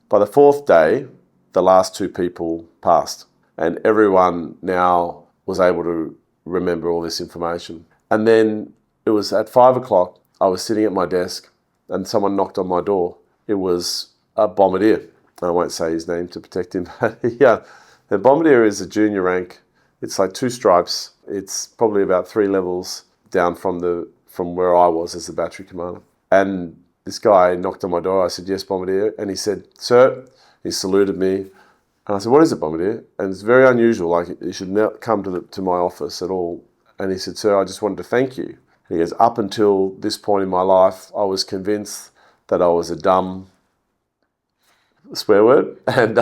By the 4th day, the last 2 people passed, and everyone now was able to remember all this information. And then it was at 5 o'clock, I was sitting at my desk and someone knocked on my door. It was a bombardier. I won't say his name to protect him. Yeah, the bombardier is a junior rank. It's like 2 stripes. It's probably about 3 levels down from where I was as the battery commander. And this guy knocked on my door. I said, yes, bombardier. And he said, sir, he saluted me. And I said, what is it, bombardier? And it's very unusual. Like, you should not come to my office at all. And he said, sir, I just wanted to thank you. He goes, up until this point in my life, I was convinced that I was a dumb swear word. And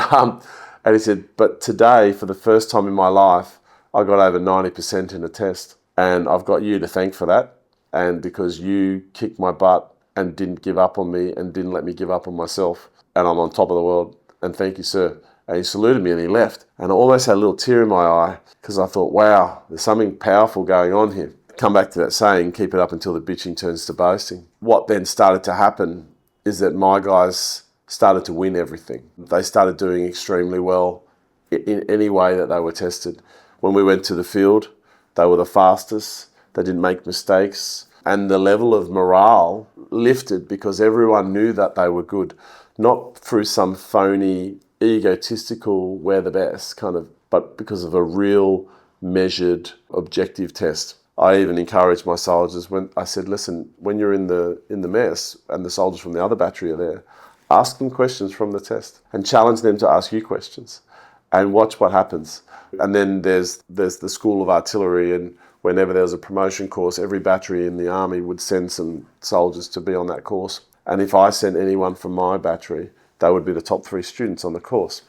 he said, but today, for the first time in my life, I got over 90% in a test. And I've got you to thank for that. And because you kicked my butt and didn't give up on me and didn't let me give up on myself. And I'm on top of the world. And thank you, sir. And he saluted me and he left. And I almost had a little tear in my eye because I thought, wow, there's something powerful going on here. Come back to that saying, keep it up until the bitching turns to boasting. What then started to happen is that my guys started to win everything. They started doing extremely well in any way that they were tested. When we went to the field, they were the fastest. They didn't make mistakes. And the level of morale lifted because everyone knew that they were good, not through some phony, egotistical, we're the best kind of, but because of a real measured, objective test. I even encouraged my soldiers when I said, listen, when you're in the mess and the soldiers from the other battery are there, ask them questions from the test and challenge them to ask you questions. and watch what happens. And then there's the School of Artillery, and whenever there was a promotion course, every battery in the army would send some soldiers to be on that course. And if I sent anyone from my battery, they would be the top 3 students on the course.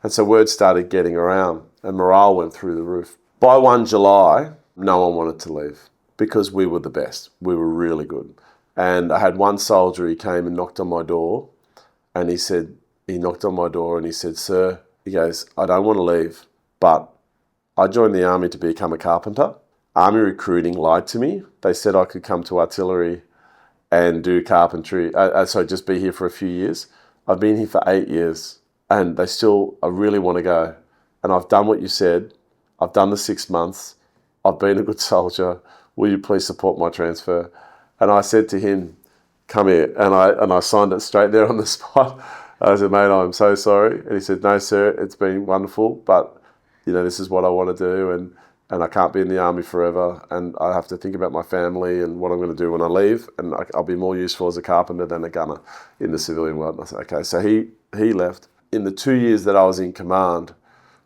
And so word started getting around and morale went through the roof. By 1 July, no one wanted to leave because we were the best. We were really good. And I had one soldier, he came and knocked on my door, and he knocked on my door and he said, "Sir," he goes, "I don't want to leave, but I joined the army to become a carpenter. Army recruiting lied to me. They said I could come to artillery and do carpentry, just be here for a few years. I've been here for 8 years and I really want to go. And I've done what you said. I've done the 6 months. I've been a good soldier. Will you please support my transfer?" And I said to him, "Come here." And I signed it straight there on the spot. I said, "Mate, I'm so sorry." And he said, "No, sir, it's been wonderful, but this is what I want to do, and I can't be in the army forever, and I have to think about my family and what I'm going to do when I leave, and I'll be more useful as a carpenter than a gunner in the civilian world." And I said, okay. So he left. In the 2 years that I was in command,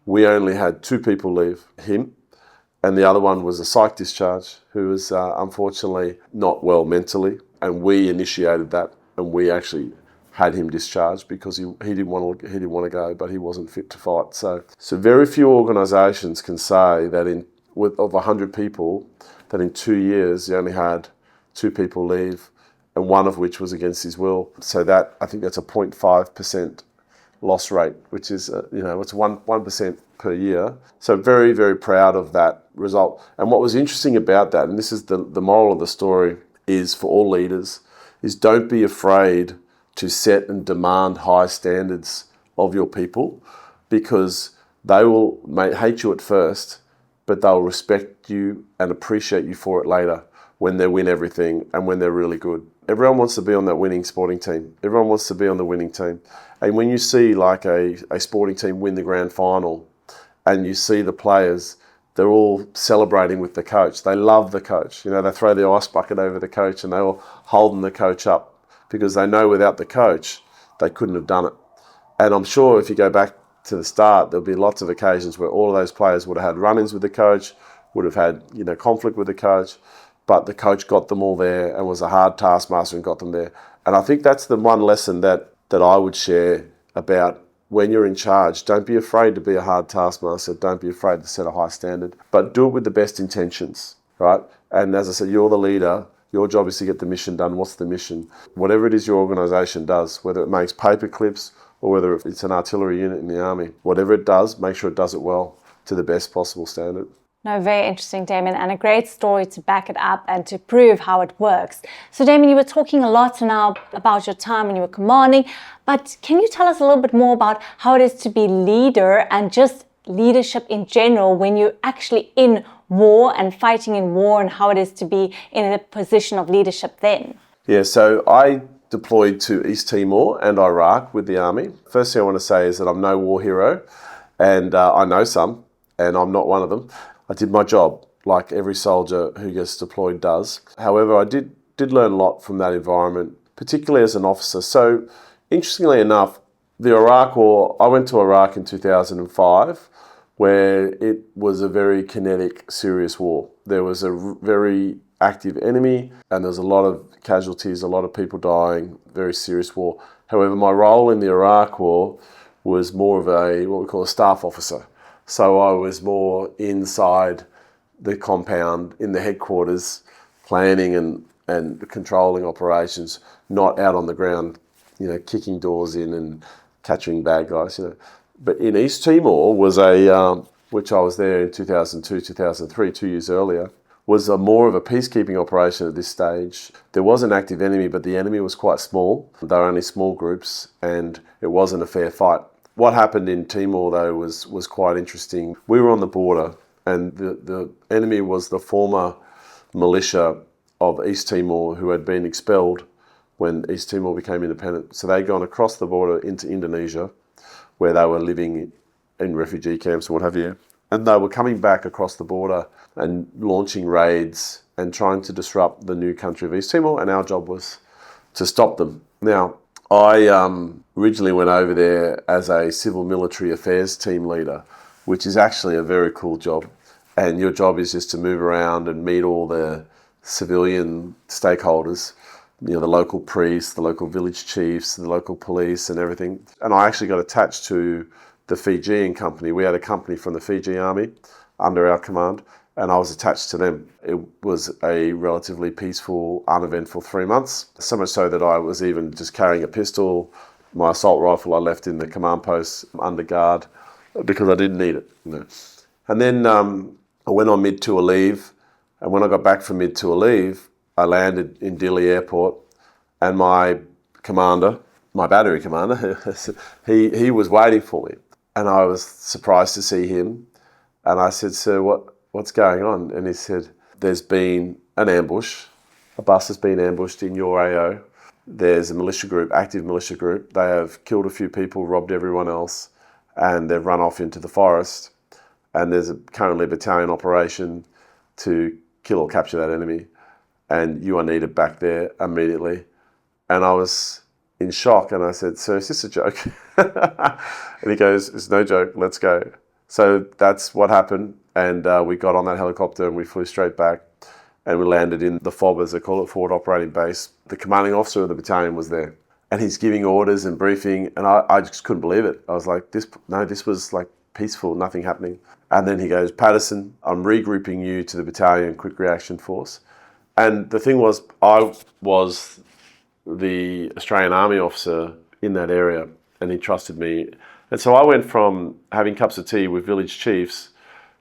we only had 2 people leave, him, and the other one was a psych discharge who was unfortunately not well mentally, and we initiated that, and we actually had him discharged because he didn't want to go, but he wasn't fit to fight. So very few organisations can say that of 100 people, that in 2 years you only had 2 people leave, and one of which was against his will. So I think that's a 0.5% loss rate, which is it's 1% per year. So very, very proud of that result. And what was interesting about that, and this is the moral of the story, is for all leaders, is don't be afraid to set and demand high standards of your people, because they will hate you at first, but they'll respect you and appreciate you for it later when they win everything and when they're really good. Everyone wants to be on that winning sporting team. Everyone wants to be on the winning team. And when you see like a sporting team win the grand final and you see the players, they're all celebrating with the coach. They love the coach. They throw the ice bucket over the coach and they're all holding the coach up because they know without the coach, they couldn't have done it. And I'm sure if you go back to the start, there'll be lots of occasions where all of those players would have had run-ins with the coach, would have had conflict with the coach, but the coach got them all there and was a hard taskmaster and got them there. And I think that's the one lesson that I would share about when you're in charge. Don't be afraid to be a hard taskmaster. Don't be afraid to set a high standard, but do it with the best intentions, right? And as I said, you're the leader. Your job is to get the mission done. What's the mission? Whatever it is your organisation does, whether it makes paper clips or whether it's an artillery unit in the army, whatever it does, make sure it does it well to the best possible standard. No, very interesting, Daimien, and a great story to back it up and to prove how it works. So, Daimien, you were talking a lot now about your time when you were commanding, but can you tell us a little bit more about how it is to be leader and just leadership in general when you're actually in war and fighting in war, and how it is to be in a position of leadership then? Yeah, so I deployed to East Timor and Iraq with the army. First thing I want to say is that I'm no war hero, and I know some, and I'm not one of them. I did my job like every soldier who gets deployed does. However, I did learn a lot from that environment, particularly as an officer. So interestingly enough, the Iraq War, I went to Iraq in 2005, where it was a very kinetic, serious war. There was a very active enemy and there's a lot of casualties, a lot of people dying, very serious war. However, my role in the Iraq War was more of what we call a staff officer. So I was more inside the compound, in the headquarters, planning and controlling operations, not out on the ground, kicking doors in and catching bad guys, But in East Timor was which I was there in 2002, 2003, 2 years earlier, was more of a peacekeeping operation at this stage. There was an active enemy, but the enemy was quite small. They were only small groups and it wasn't a fair fight. What happened in Timor, though, was quite interesting. We were on the border and the enemy was the former militia of East Timor who had been expelled when East Timor became independent. So they'd gone across the border into Indonesia, where they were living in refugee camps or what have you. And they were coming back across the border and launching raids and trying to disrupt the new country of East Timor, and our job was to stop them. Now, I originally went over there as a civil military affairs team leader, which is actually a very cool job. And your job is just to move around and meet all the civilian stakeholders, the local priests, the local village chiefs, the local police and everything. And I actually got attached to the Fijian company. We had a company from the Fiji Army under our command, and I was attached to them. It was a relatively peaceful, uneventful 3 months, so much so that I was even just carrying a pistol. My assault rifle I left in the command post under guard because I didn't need it. And then I went on mid-tour leave, and when I got back from mid-tour leave, I landed in Dili Airport, and my commander, my battery commander, he was waiting for me, and I was surprised to see him. And I said, "Sir, what's going on?" And he said, "There's been an ambush. A bus has been ambushed in your AO. There's a militia group, active militia group. They have killed a few people, robbed everyone else, and they've run off into the forest. And there's currently a battalion operation to kill or capture that enemy. And you are needed back there immediately." And I was in shock, and I said, "Sir, is this a joke?" And he goes, "It's no joke, let's go." So that's what happened, and we got on that helicopter and we flew straight back, and we landed in the FOB, as they call it, Forward Operating Base. The commanding officer of the battalion was there, and he's giving orders and briefing, and I just couldn't believe it. I was like, this was like peaceful, nothing happening. And then he goes, "Patterson, I'm regrouping you to the battalion quick reaction force." And the thing was, I was the Australian Army officer in that area, and he trusted me. And so I went from having cups of tea with village chiefs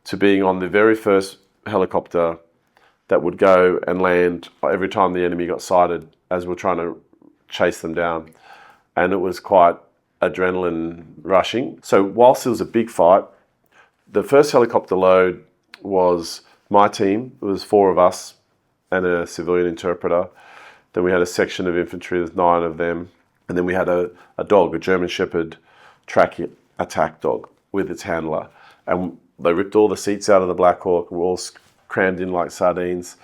to being on the very first helicopter that would go and land every time the enemy got sighted as we're trying to chase them down. And it was quite adrenaline rushing. So whilst it was a big fight, the first helicopter load was my team. It was 4 of us and a civilian interpreter. Then we had a section of infantry, there's 9 of them. And then we had a dog, a German Shepherd track attack dog with its handler. And they ripped all the seats out of the Black Hawk. We were all crammed in like sardines.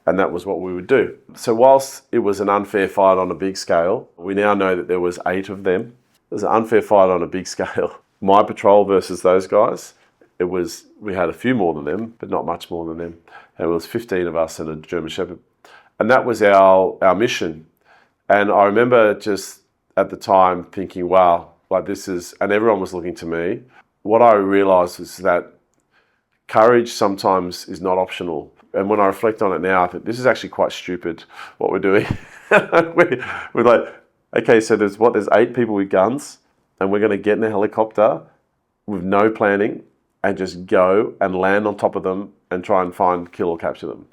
And that was what we would do. So whilst it was an unfair fight on a big scale, we now know that there was 8 of them. It was an unfair fight on a big scale. My patrol versus those guys, we had a few more than them, but not much more than them. And it was 15 of us and a German Shepherd. And that was our mission. And I remember just at the time thinking, wow, like this is, and everyone was looking to me. What I realized was that courage sometimes is not optional. And when I reflect on it now, I think this is actually quite stupid what we're doing. we're like, okay, so there's 8 people with guns, and we're going to get in a helicopter with no planning and just go and land on top of them and try and find, kill or capture them.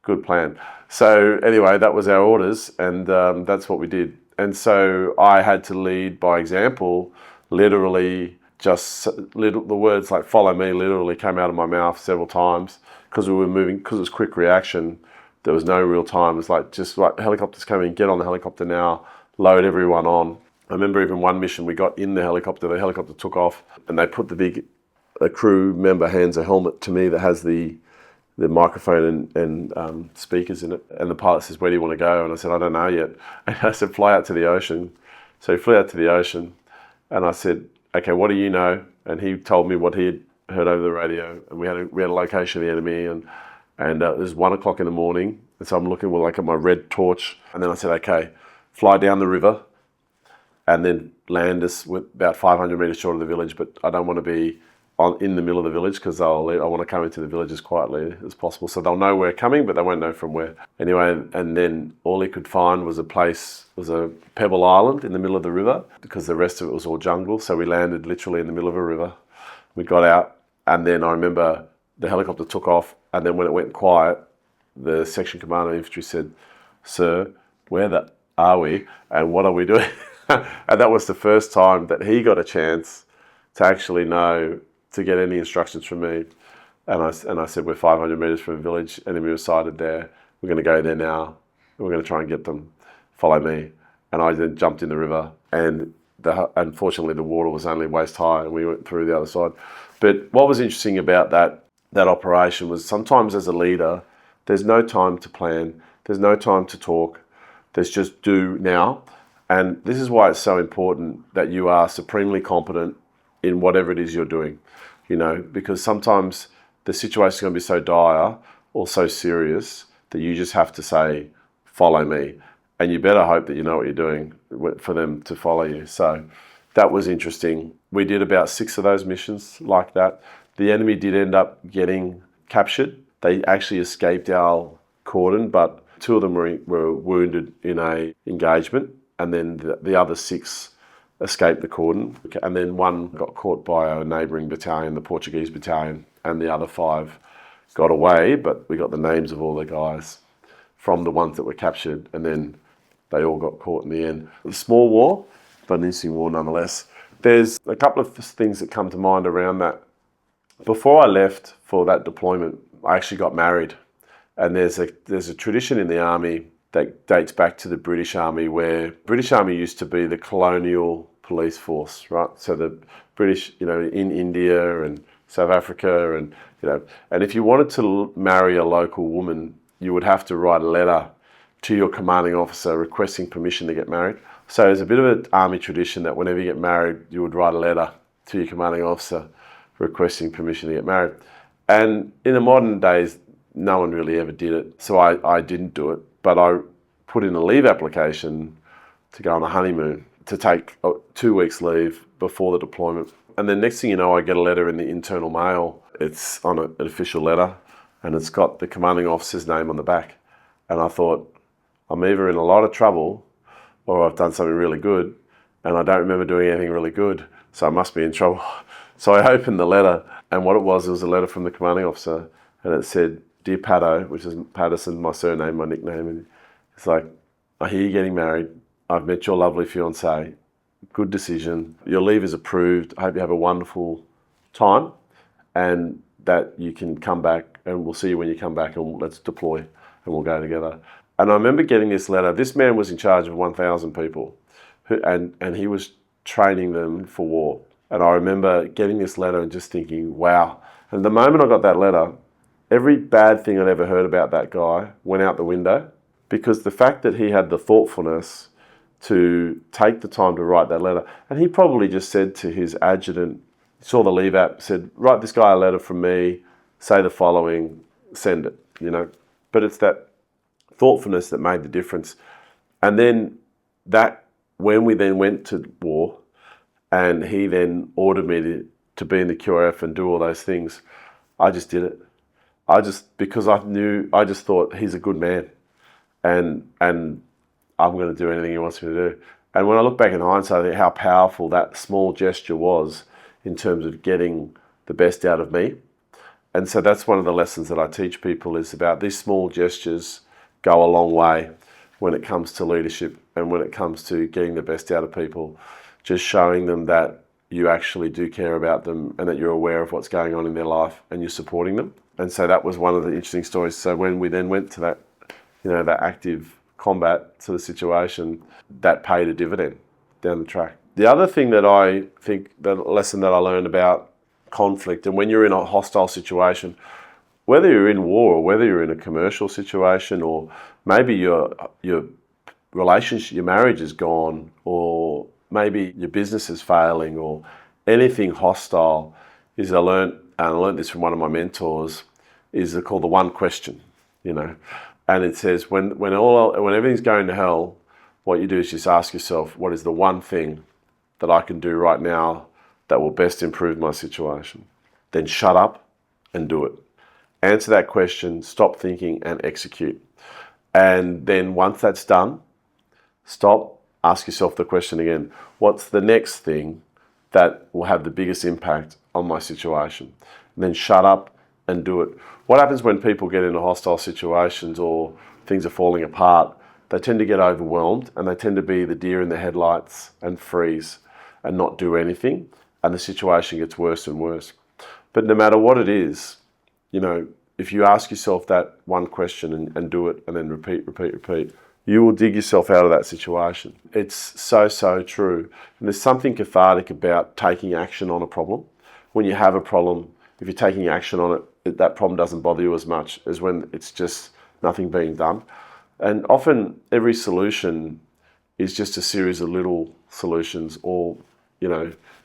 Good plan. So anyway, that was our orders, and that's what we did. And so I had to lead by example. Literally, the words like "follow me" literally came out of my mouth several times because we were moving. Because it was quick reaction, there was no real time. It was like just like helicopters coming, get on the helicopter now, load everyone on. I remember even one mission we got in the helicopter took off, and they put a crew member hands a helmet to me that has the microphone and speakers in it. And the pilot says, "Where do you want to go?" And I said, "I don't know yet." And I said, "Fly out to the ocean." So he flew out to the ocean, and I said, "Okay, what do you know?" And he told me what he had heard over the radio. And we had a location of the enemy, and it was 1 o'clock in the morning. And so I'm looking with like at my red torch. And then I said, "Okay, fly down the river and then land us with about 500 meters short of the village. But I don't want to be in the middle of the village because I want to come into the village as quietly as possible. So they'll know we're coming, but they won't know from where." Anyway, and then all he could find was a pebble island in the middle of the river because the rest of it was all jungle. So we landed literally in the middle of a river. We got out, and then I remember the helicopter took off, and then when it went quiet, the section commander of infantry said, "Sir, where are we and what are we doing?" And that was the first time that he got a chance to actually know, to get any instructions from me. And I said, "We're 500 meters from a village, enemy was sighted there. We're going to go there now. We're going to try and get them. Follow me." And I then jumped in the river, and unfortunately the water was only waist high, and we went through the other side. But what was interesting about that operation was sometimes as a leader, there's no time to plan, there's no time to talk, there's just do now. And this is why it's so important that you are supremely competent in whatever it is you're doing, because sometimes the situation is going to be so dire or so serious that you just have to say, follow me. And you better hope that you know what you're doing for them to follow you. So that was interesting. We did about 6 of those missions like that. The enemy did end up getting captured. They actually escaped our cordon, but 2 of them were wounded in a engagement, and then the other 6 escaped the cordon. And then 1 got caught by a neighbouring battalion, the Portuguese battalion, and the other 5 got away, but we got the names of all the guys from the ones that were captured, and then they all got caught in the end. A small war, but an interesting war nonetheless. There's a couple of things that come to mind around that. Before I left for that deployment, I actually got married. And there's a tradition in the army that dates back to the British Army, where British Army used to be the colonial police force, right? So the British, in India and South Africa, and and if you wanted to marry a local woman, you would have to write a letter to your commanding officer requesting permission to get married. So there's a bit of an army tradition that whenever you get married, you would write a letter to your commanding officer requesting permission to get married. And in the modern days, no one really ever did it. So I didn't do it, but I put in a leave application to go on a honeymoon, to take 2 weeks leave before the deployment. And then next thing you know, I get a letter in the internal mail. It's on an official letter, and it's got the commanding officer's name on the back. And I thought, I'm either in a lot of trouble or I've done something really good, and I don't remember doing anything really good, so I must be in trouble. So I opened the letter, and what it was a letter from the commanding officer, and it said, Dear Patto, which is Patterson, my surname, my nickname, and it's like, I hear you're getting married. I've met your lovely fiancée. Good decision. Your leave is approved. I hope you have a wonderful time, and that you can come back, and we'll see you when you come back, and let's deploy, and we'll go together. And I remember getting this letter. This man was in charge of 1,000 people, and he was training them for war. And I remember getting this letter and just thinking, wow. And the moment I got that letter, every bad thing I'd ever heard about that guy went out the window, because the fact that he had the thoughtfulness to take the time to write that letter, and he probably just said to his adjutant, saw the leave app, said, write this guy a letter from me, say the following, send it, But it's that thoughtfulness that made the difference. And then when we then went to war, and he then ordered me to be in the QRF and do all those things, I just did it. Because I just thought he's a good man, and I'm going to do anything he wants me to do. And when I look back in hindsight, I think how powerful that small gesture was in terms of getting the best out of me. And so that's one of the lessons that I teach people, is about these small gestures go a long way when it comes to leadership and when it comes to getting the best out of people. Just showing them that you actually do care about them, and that you're aware of what's going on in their life, and you're supporting them. And so that was one of the interesting stories. So when we then went to that, that active combat sort of situation, that paid a dividend down the track. The other thing that I think, the lesson that I learned about conflict, and when you're in a hostile situation, whether you're in war or whether you're in a commercial situation, or maybe your relationship, your marriage is gone, or maybe your business is failing, or anything hostile, is I learned this from one of my mentors, is called the one question, And it says, when everything's going to hell, what you do is just ask yourself, what is the one thing that I can do right now that will best improve my situation? Then shut up and do it. Answer that question, stop thinking, and execute. And then once that's done, stop, ask yourself the question again, what's the next thing that will have the biggest impact on my situation? And then shut up and do it. What happens when people get into hostile situations or things are falling apart? They tend to get overwhelmed, and they tend to be the deer in the headlights and freeze and not do anything, and the situation gets worse and worse. But no matter what it is, if you ask yourself that one question and do it, and then repeat, you will dig yourself out of that situation. It's so, so true. And there's something cathartic about taking action on a problem. When you have a problem, if you're taking action on it, that problem doesn't bother you as much as when it's just nothing being done. And often every solution is just a series of little solutions all,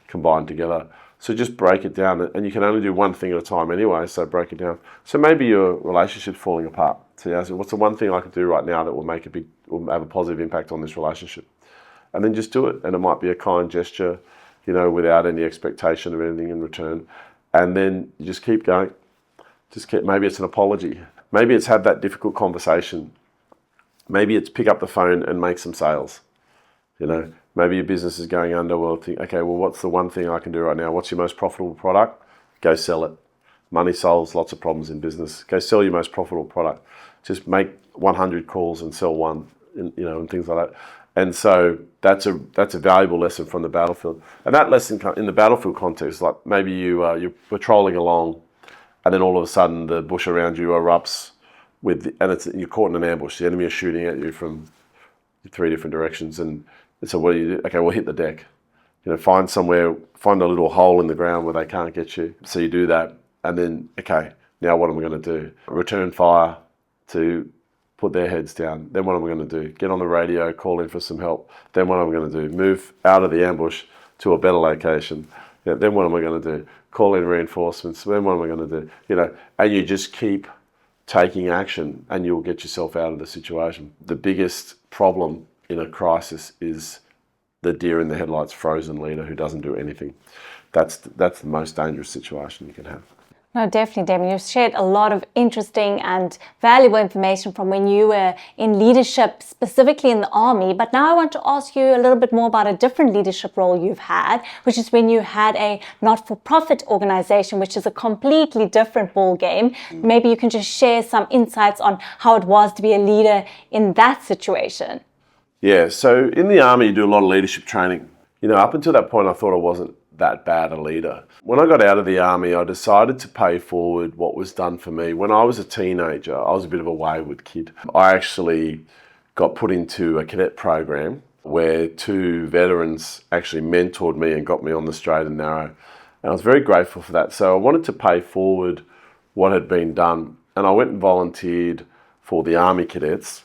combined together. So just break it down, and you can only do one thing at a time anyway, so break it down. So maybe your relationship's falling apart. So you ask, what's the one thing I could do right now that will have a positive impact on this relationship? And then just do it. And it might be a kind gesture, without any expectation of anything in return. And then you just keep going. Maybe it's an apology. Maybe it's have that difficult conversation. Maybe it's pick up the phone and make some sales. Maybe your business is going under. Well, think, okay, well, what's the one thing I can do right now? What's your most profitable product? Go sell it. Money solves lots of problems in business. Go sell your most profitable product. Just make 100 calls and sell one, and things like that. And so that's a valuable lesson from the battlefield. And that lesson in the battlefield context, like maybe you're patrolling along, and then all of a sudden the bush around you erupts you're caught in an ambush. The enemy is shooting at you from 3 different directions, and so what do you do? Okay, well, hit the deck. Find a little hole in the ground where they can't get you. So you do that, and then, okay, now what am I going to do? Return fire to put their heads down. Then what am I going to do? Get on the radio, call in for some help. Then what am I going to do? Move out of the ambush to a better location. Then what am I going to do? Call in reinforcements. Then what am I going to do? And you just keep taking action, and you'll get yourself out of the situation. The biggest problem in a crisis is the deer in the headlights frozen leader who doesn't do anything. That's the most dangerous situation you can have. No, definitely, Daimien. You've shared a lot of interesting and valuable information from when you were in leadership, specifically in the army. But now I want to ask you a little bit more about a different leadership role you've had, which is when you had a not-for-profit organization, which is a completely different ball game. Maybe you can just share some insights on how it was to be a leader in that situation. Yeah, so in the army, you do a lot of leadership training. Up until that point, I thought I wasn't that bad a leader. When I got out of the army, I decided to pay forward what was done for me. When I was a teenager, I was a bit of a wayward kid. I actually got put into a cadet program where 2 veterans actually mentored me and got me on the straight and narrow. And I was very grateful for that. So I wanted to pay forward what had been done. And I went and volunteered for the Army Cadets.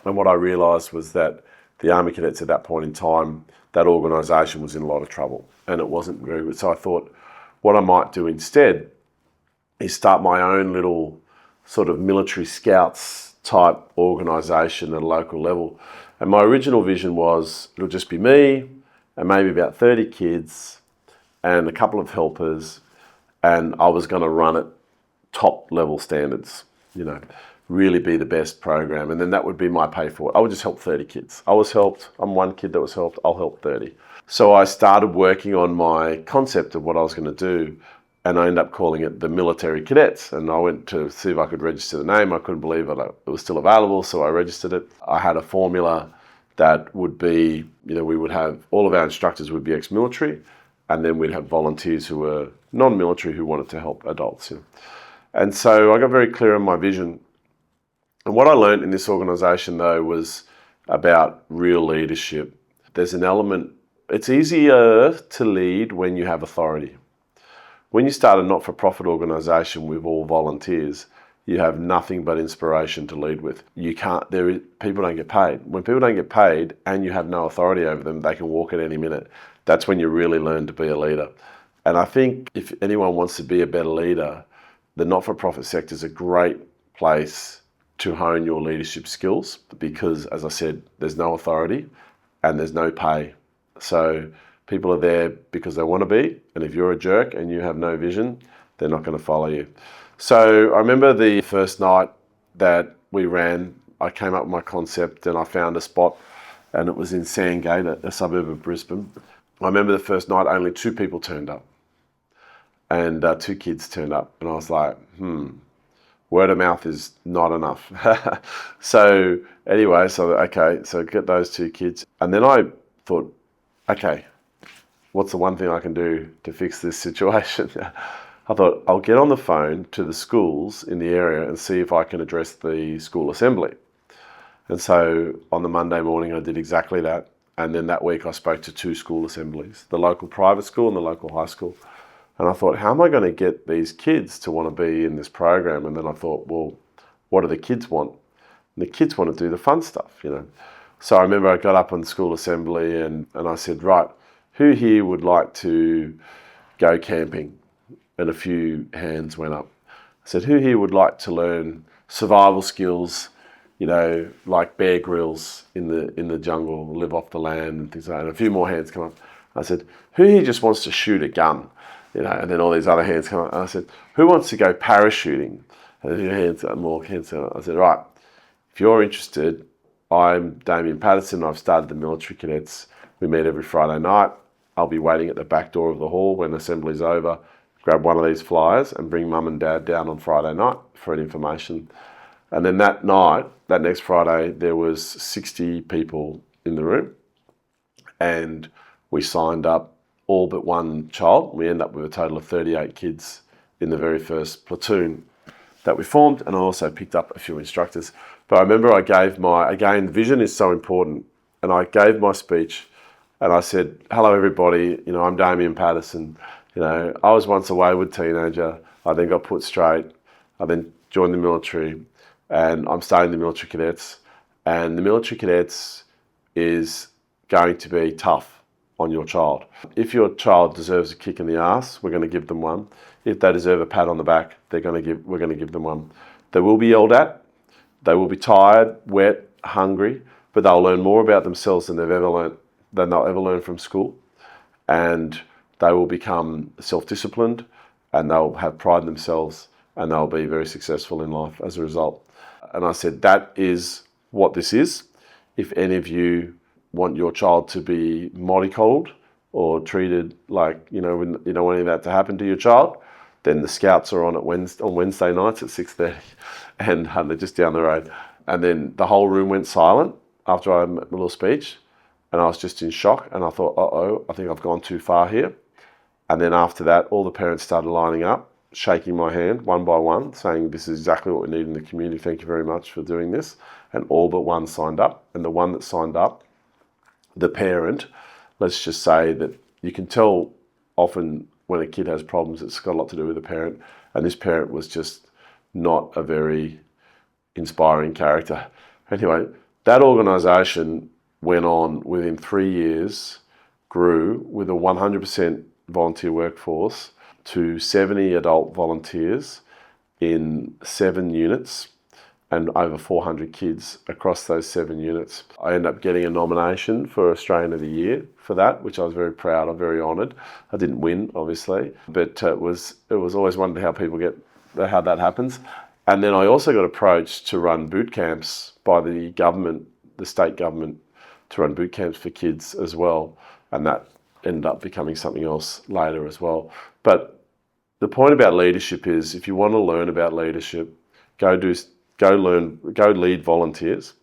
And what I realised was that the Army Cadets at that point in time, that organisation was in a lot of trouble and it wasn't very good. So I thought what I might do instead is start my own little sort of military scouts type organisation at a local level. And my original vision was it'll just be me and maybe about 30 kids and a couple of helpers, and I was going to run it top level standards, really be the best program, and then that would be my pay for it. I would just help 30 kids. I was helped. I'm one kid that was helped. I'll help 30. So I started working on my concept of what I was going to do, and I ended up calling it the Military Cadets. And I went to see if I could register the name. I couldn't believe it was still available, so I registered it. I had a formula that would be, we would have, all of our instructors would be ex-military, and then we'd have volunteers who were non-military who wanted to help adults. And so I got very clear on my vision. And what I learned in this organisation, though, was about real leadership. There's an element, it's easier to lead when you have authority. When you start a not-for-profit organisation with all volunteers, you have nothing but inspiration to lead with. People don't get paid. When people don't get paid and you have no authority over them, they can walk at any minute. That's when you really learn to be a leader. And I think if anyone wants to be a better leader, the not-for-profit sector is a great place to hone your leadership skills because, as I said, there's no authority and there's no pay. So people are there because they want to be, and if you're a jerk and you have no vision, they're not going to follow you. So I remember the first night that we ran, I came up with my concept and I found a spot, and it was in Sandgate, a suburb of Brisbane. I remember the first night only 2 people turned up and 2 kids turned up, and I was like, word of mouth is not enough. So anyway, so get those 2 kids. And then I thought, okay, what's the one thing I can do to fix this situation? I thought, I'll get on the phone to the schools in the area and see if I can address the school assembly. And so on the Monday morning, I did exactly that. And then that week I spoke to 2 school assemblies, the local private school and the local high school. And I thought, how am I going to get these kids to want to be in this program? And then I thought, well, what do the kids want? And the kids want to do the fun stuff, So I remember I got up on school assembly and I said, right, who here would like to go camping? And a few hands went up. I said, who here would like to learn survival skills, like Bear Grylls in the jungle, live off the land and things like that. And a few more hands come up. I said, who here just wants to shoot a gun? And then all these other hands come up. And I said, who wants to go parachuting? And a few hands, more hands come up. I said, right, if you're interested, I'm Daimien Patterson. I've started the military cadets. We meet every Friday night. I'll be waiting at the back door of the hall when assembly's over. Grab one of these flyers and bring mum and dad down on Friday night for an information. And then that night, that next Friday, there was 60 people in the room. And we signed up all but one child. We ended up with a total of 38 kids in the very first platoon that we formed. And I also picked up a few instructors. But I remember I gave again, vision is so important. And I gave my speech and I said, hello, everybody. I'm Daimien Patterson. I was once a wayward teenager. I then got put straight. I then joined the military and I'm starting the military cadets. And the military cadets is going to be tough on your child. If your child deserves a kick in the ass, we're going to give them one. If they deserve a pat on the back, we're going to give them one. They will be yelled at. They will be tired, wet, hungry, but they'll learn more about themselves than they'll ever learn from school. And they will become self-disciplined and they'll have pride in themselves and they'll be very successful in life as a result. And I said, that is what this is. If any of you want your child to be mollycoddled or treated like, you don't want any of that to happen to your child, then the scouts are on Wednesday nights at 6:30 and they're just down the road. And then the whole room went silent after I had my little speech and I was just in shock and I thought, I think I've gone too far here. And then after that, all the parents started lining up, shaking my hand one by one, saying, this is exactly what we need in the community. Thank you very much for doing this. And all but one signed up. And the one that signed up, the parent, let's just say that you can tell often when a kid has problems, it's got a lot to do with the parent. And this parent was just not a very inspiring character. Anyway, that organisation went on within 3 years, grew with a 100% volunteer workforce to 70 adult volunteers in 7 units and over 400 kids across those 7 units. I ended up getting a nomination for Australian of the Year for that, which I was very proud of, very honoured. I didn't win, obviously, but it was always wondered how that happens. And then I also got approached to run boot camps by the government, the state government, to run boot camps for kids as well. And that ended up becoming something else later as well. But the point about leadership is if you want to learn about leadership, go lead volunteers.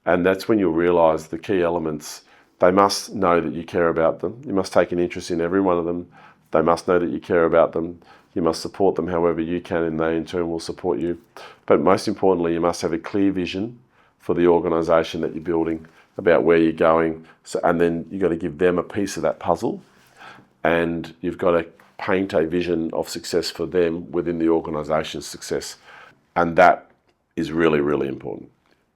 And that's when you'll realise the key elements. They must know that you care about them. You must take an interest in every one of them. They must know that you care about them. You must support them however you can and they in turn will support you. But most importantly, you must have a clear vision for the organisation that you're building about where you're going. And then you've got to give them a piece of that puzzle and you've got to paint a vision of success for them within the organisation's success. And that is really, really important.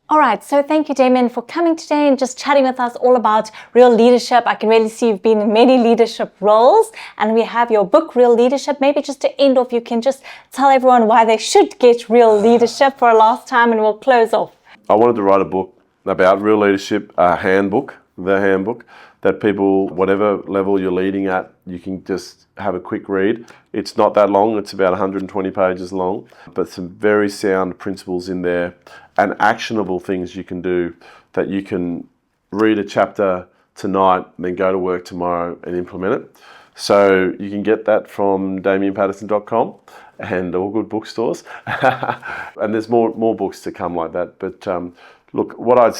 All right, so thank you, Daimien, for coming today and just chatting with us all about real leadership. I can really see you've been in many leadership roles and we have your book, Real Leadership. Maybe just to end off, you can just tell everyone why they should get real leadership for a last time and we'll close off. I wanted to write a book about real leadership, a handbook, the handbook, that people, whatever level you're leading at, you can just have a quick read. It's not that long, it's about 120 pages long, but some very sound principles in there and actionable things you can do that you can read a chapter tonight and then go to work tomorrow and implement it. So you can get that from DamienPatterson.com and all good bookstores. And there's more books to come like that. But look,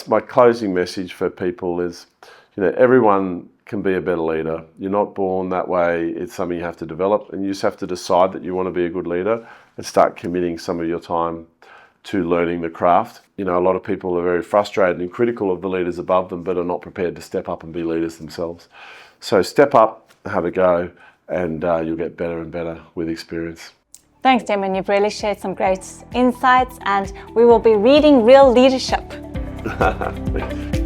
my closing message for people is, everyone can be a better leader. You're not born that way. It's something you have to develop, and you just have to decide that you want to be a good leader and start committing some of your time to learning the craft. A lot of people are very frustrated and critical of the leaders above them, but are not prepared to step up and be leaders themselves. So step up, have a go, and you'll get better and better with experience. Thanks, Daimien. You've really shared some great insights, and we will be reading Real Leadership. Thank you.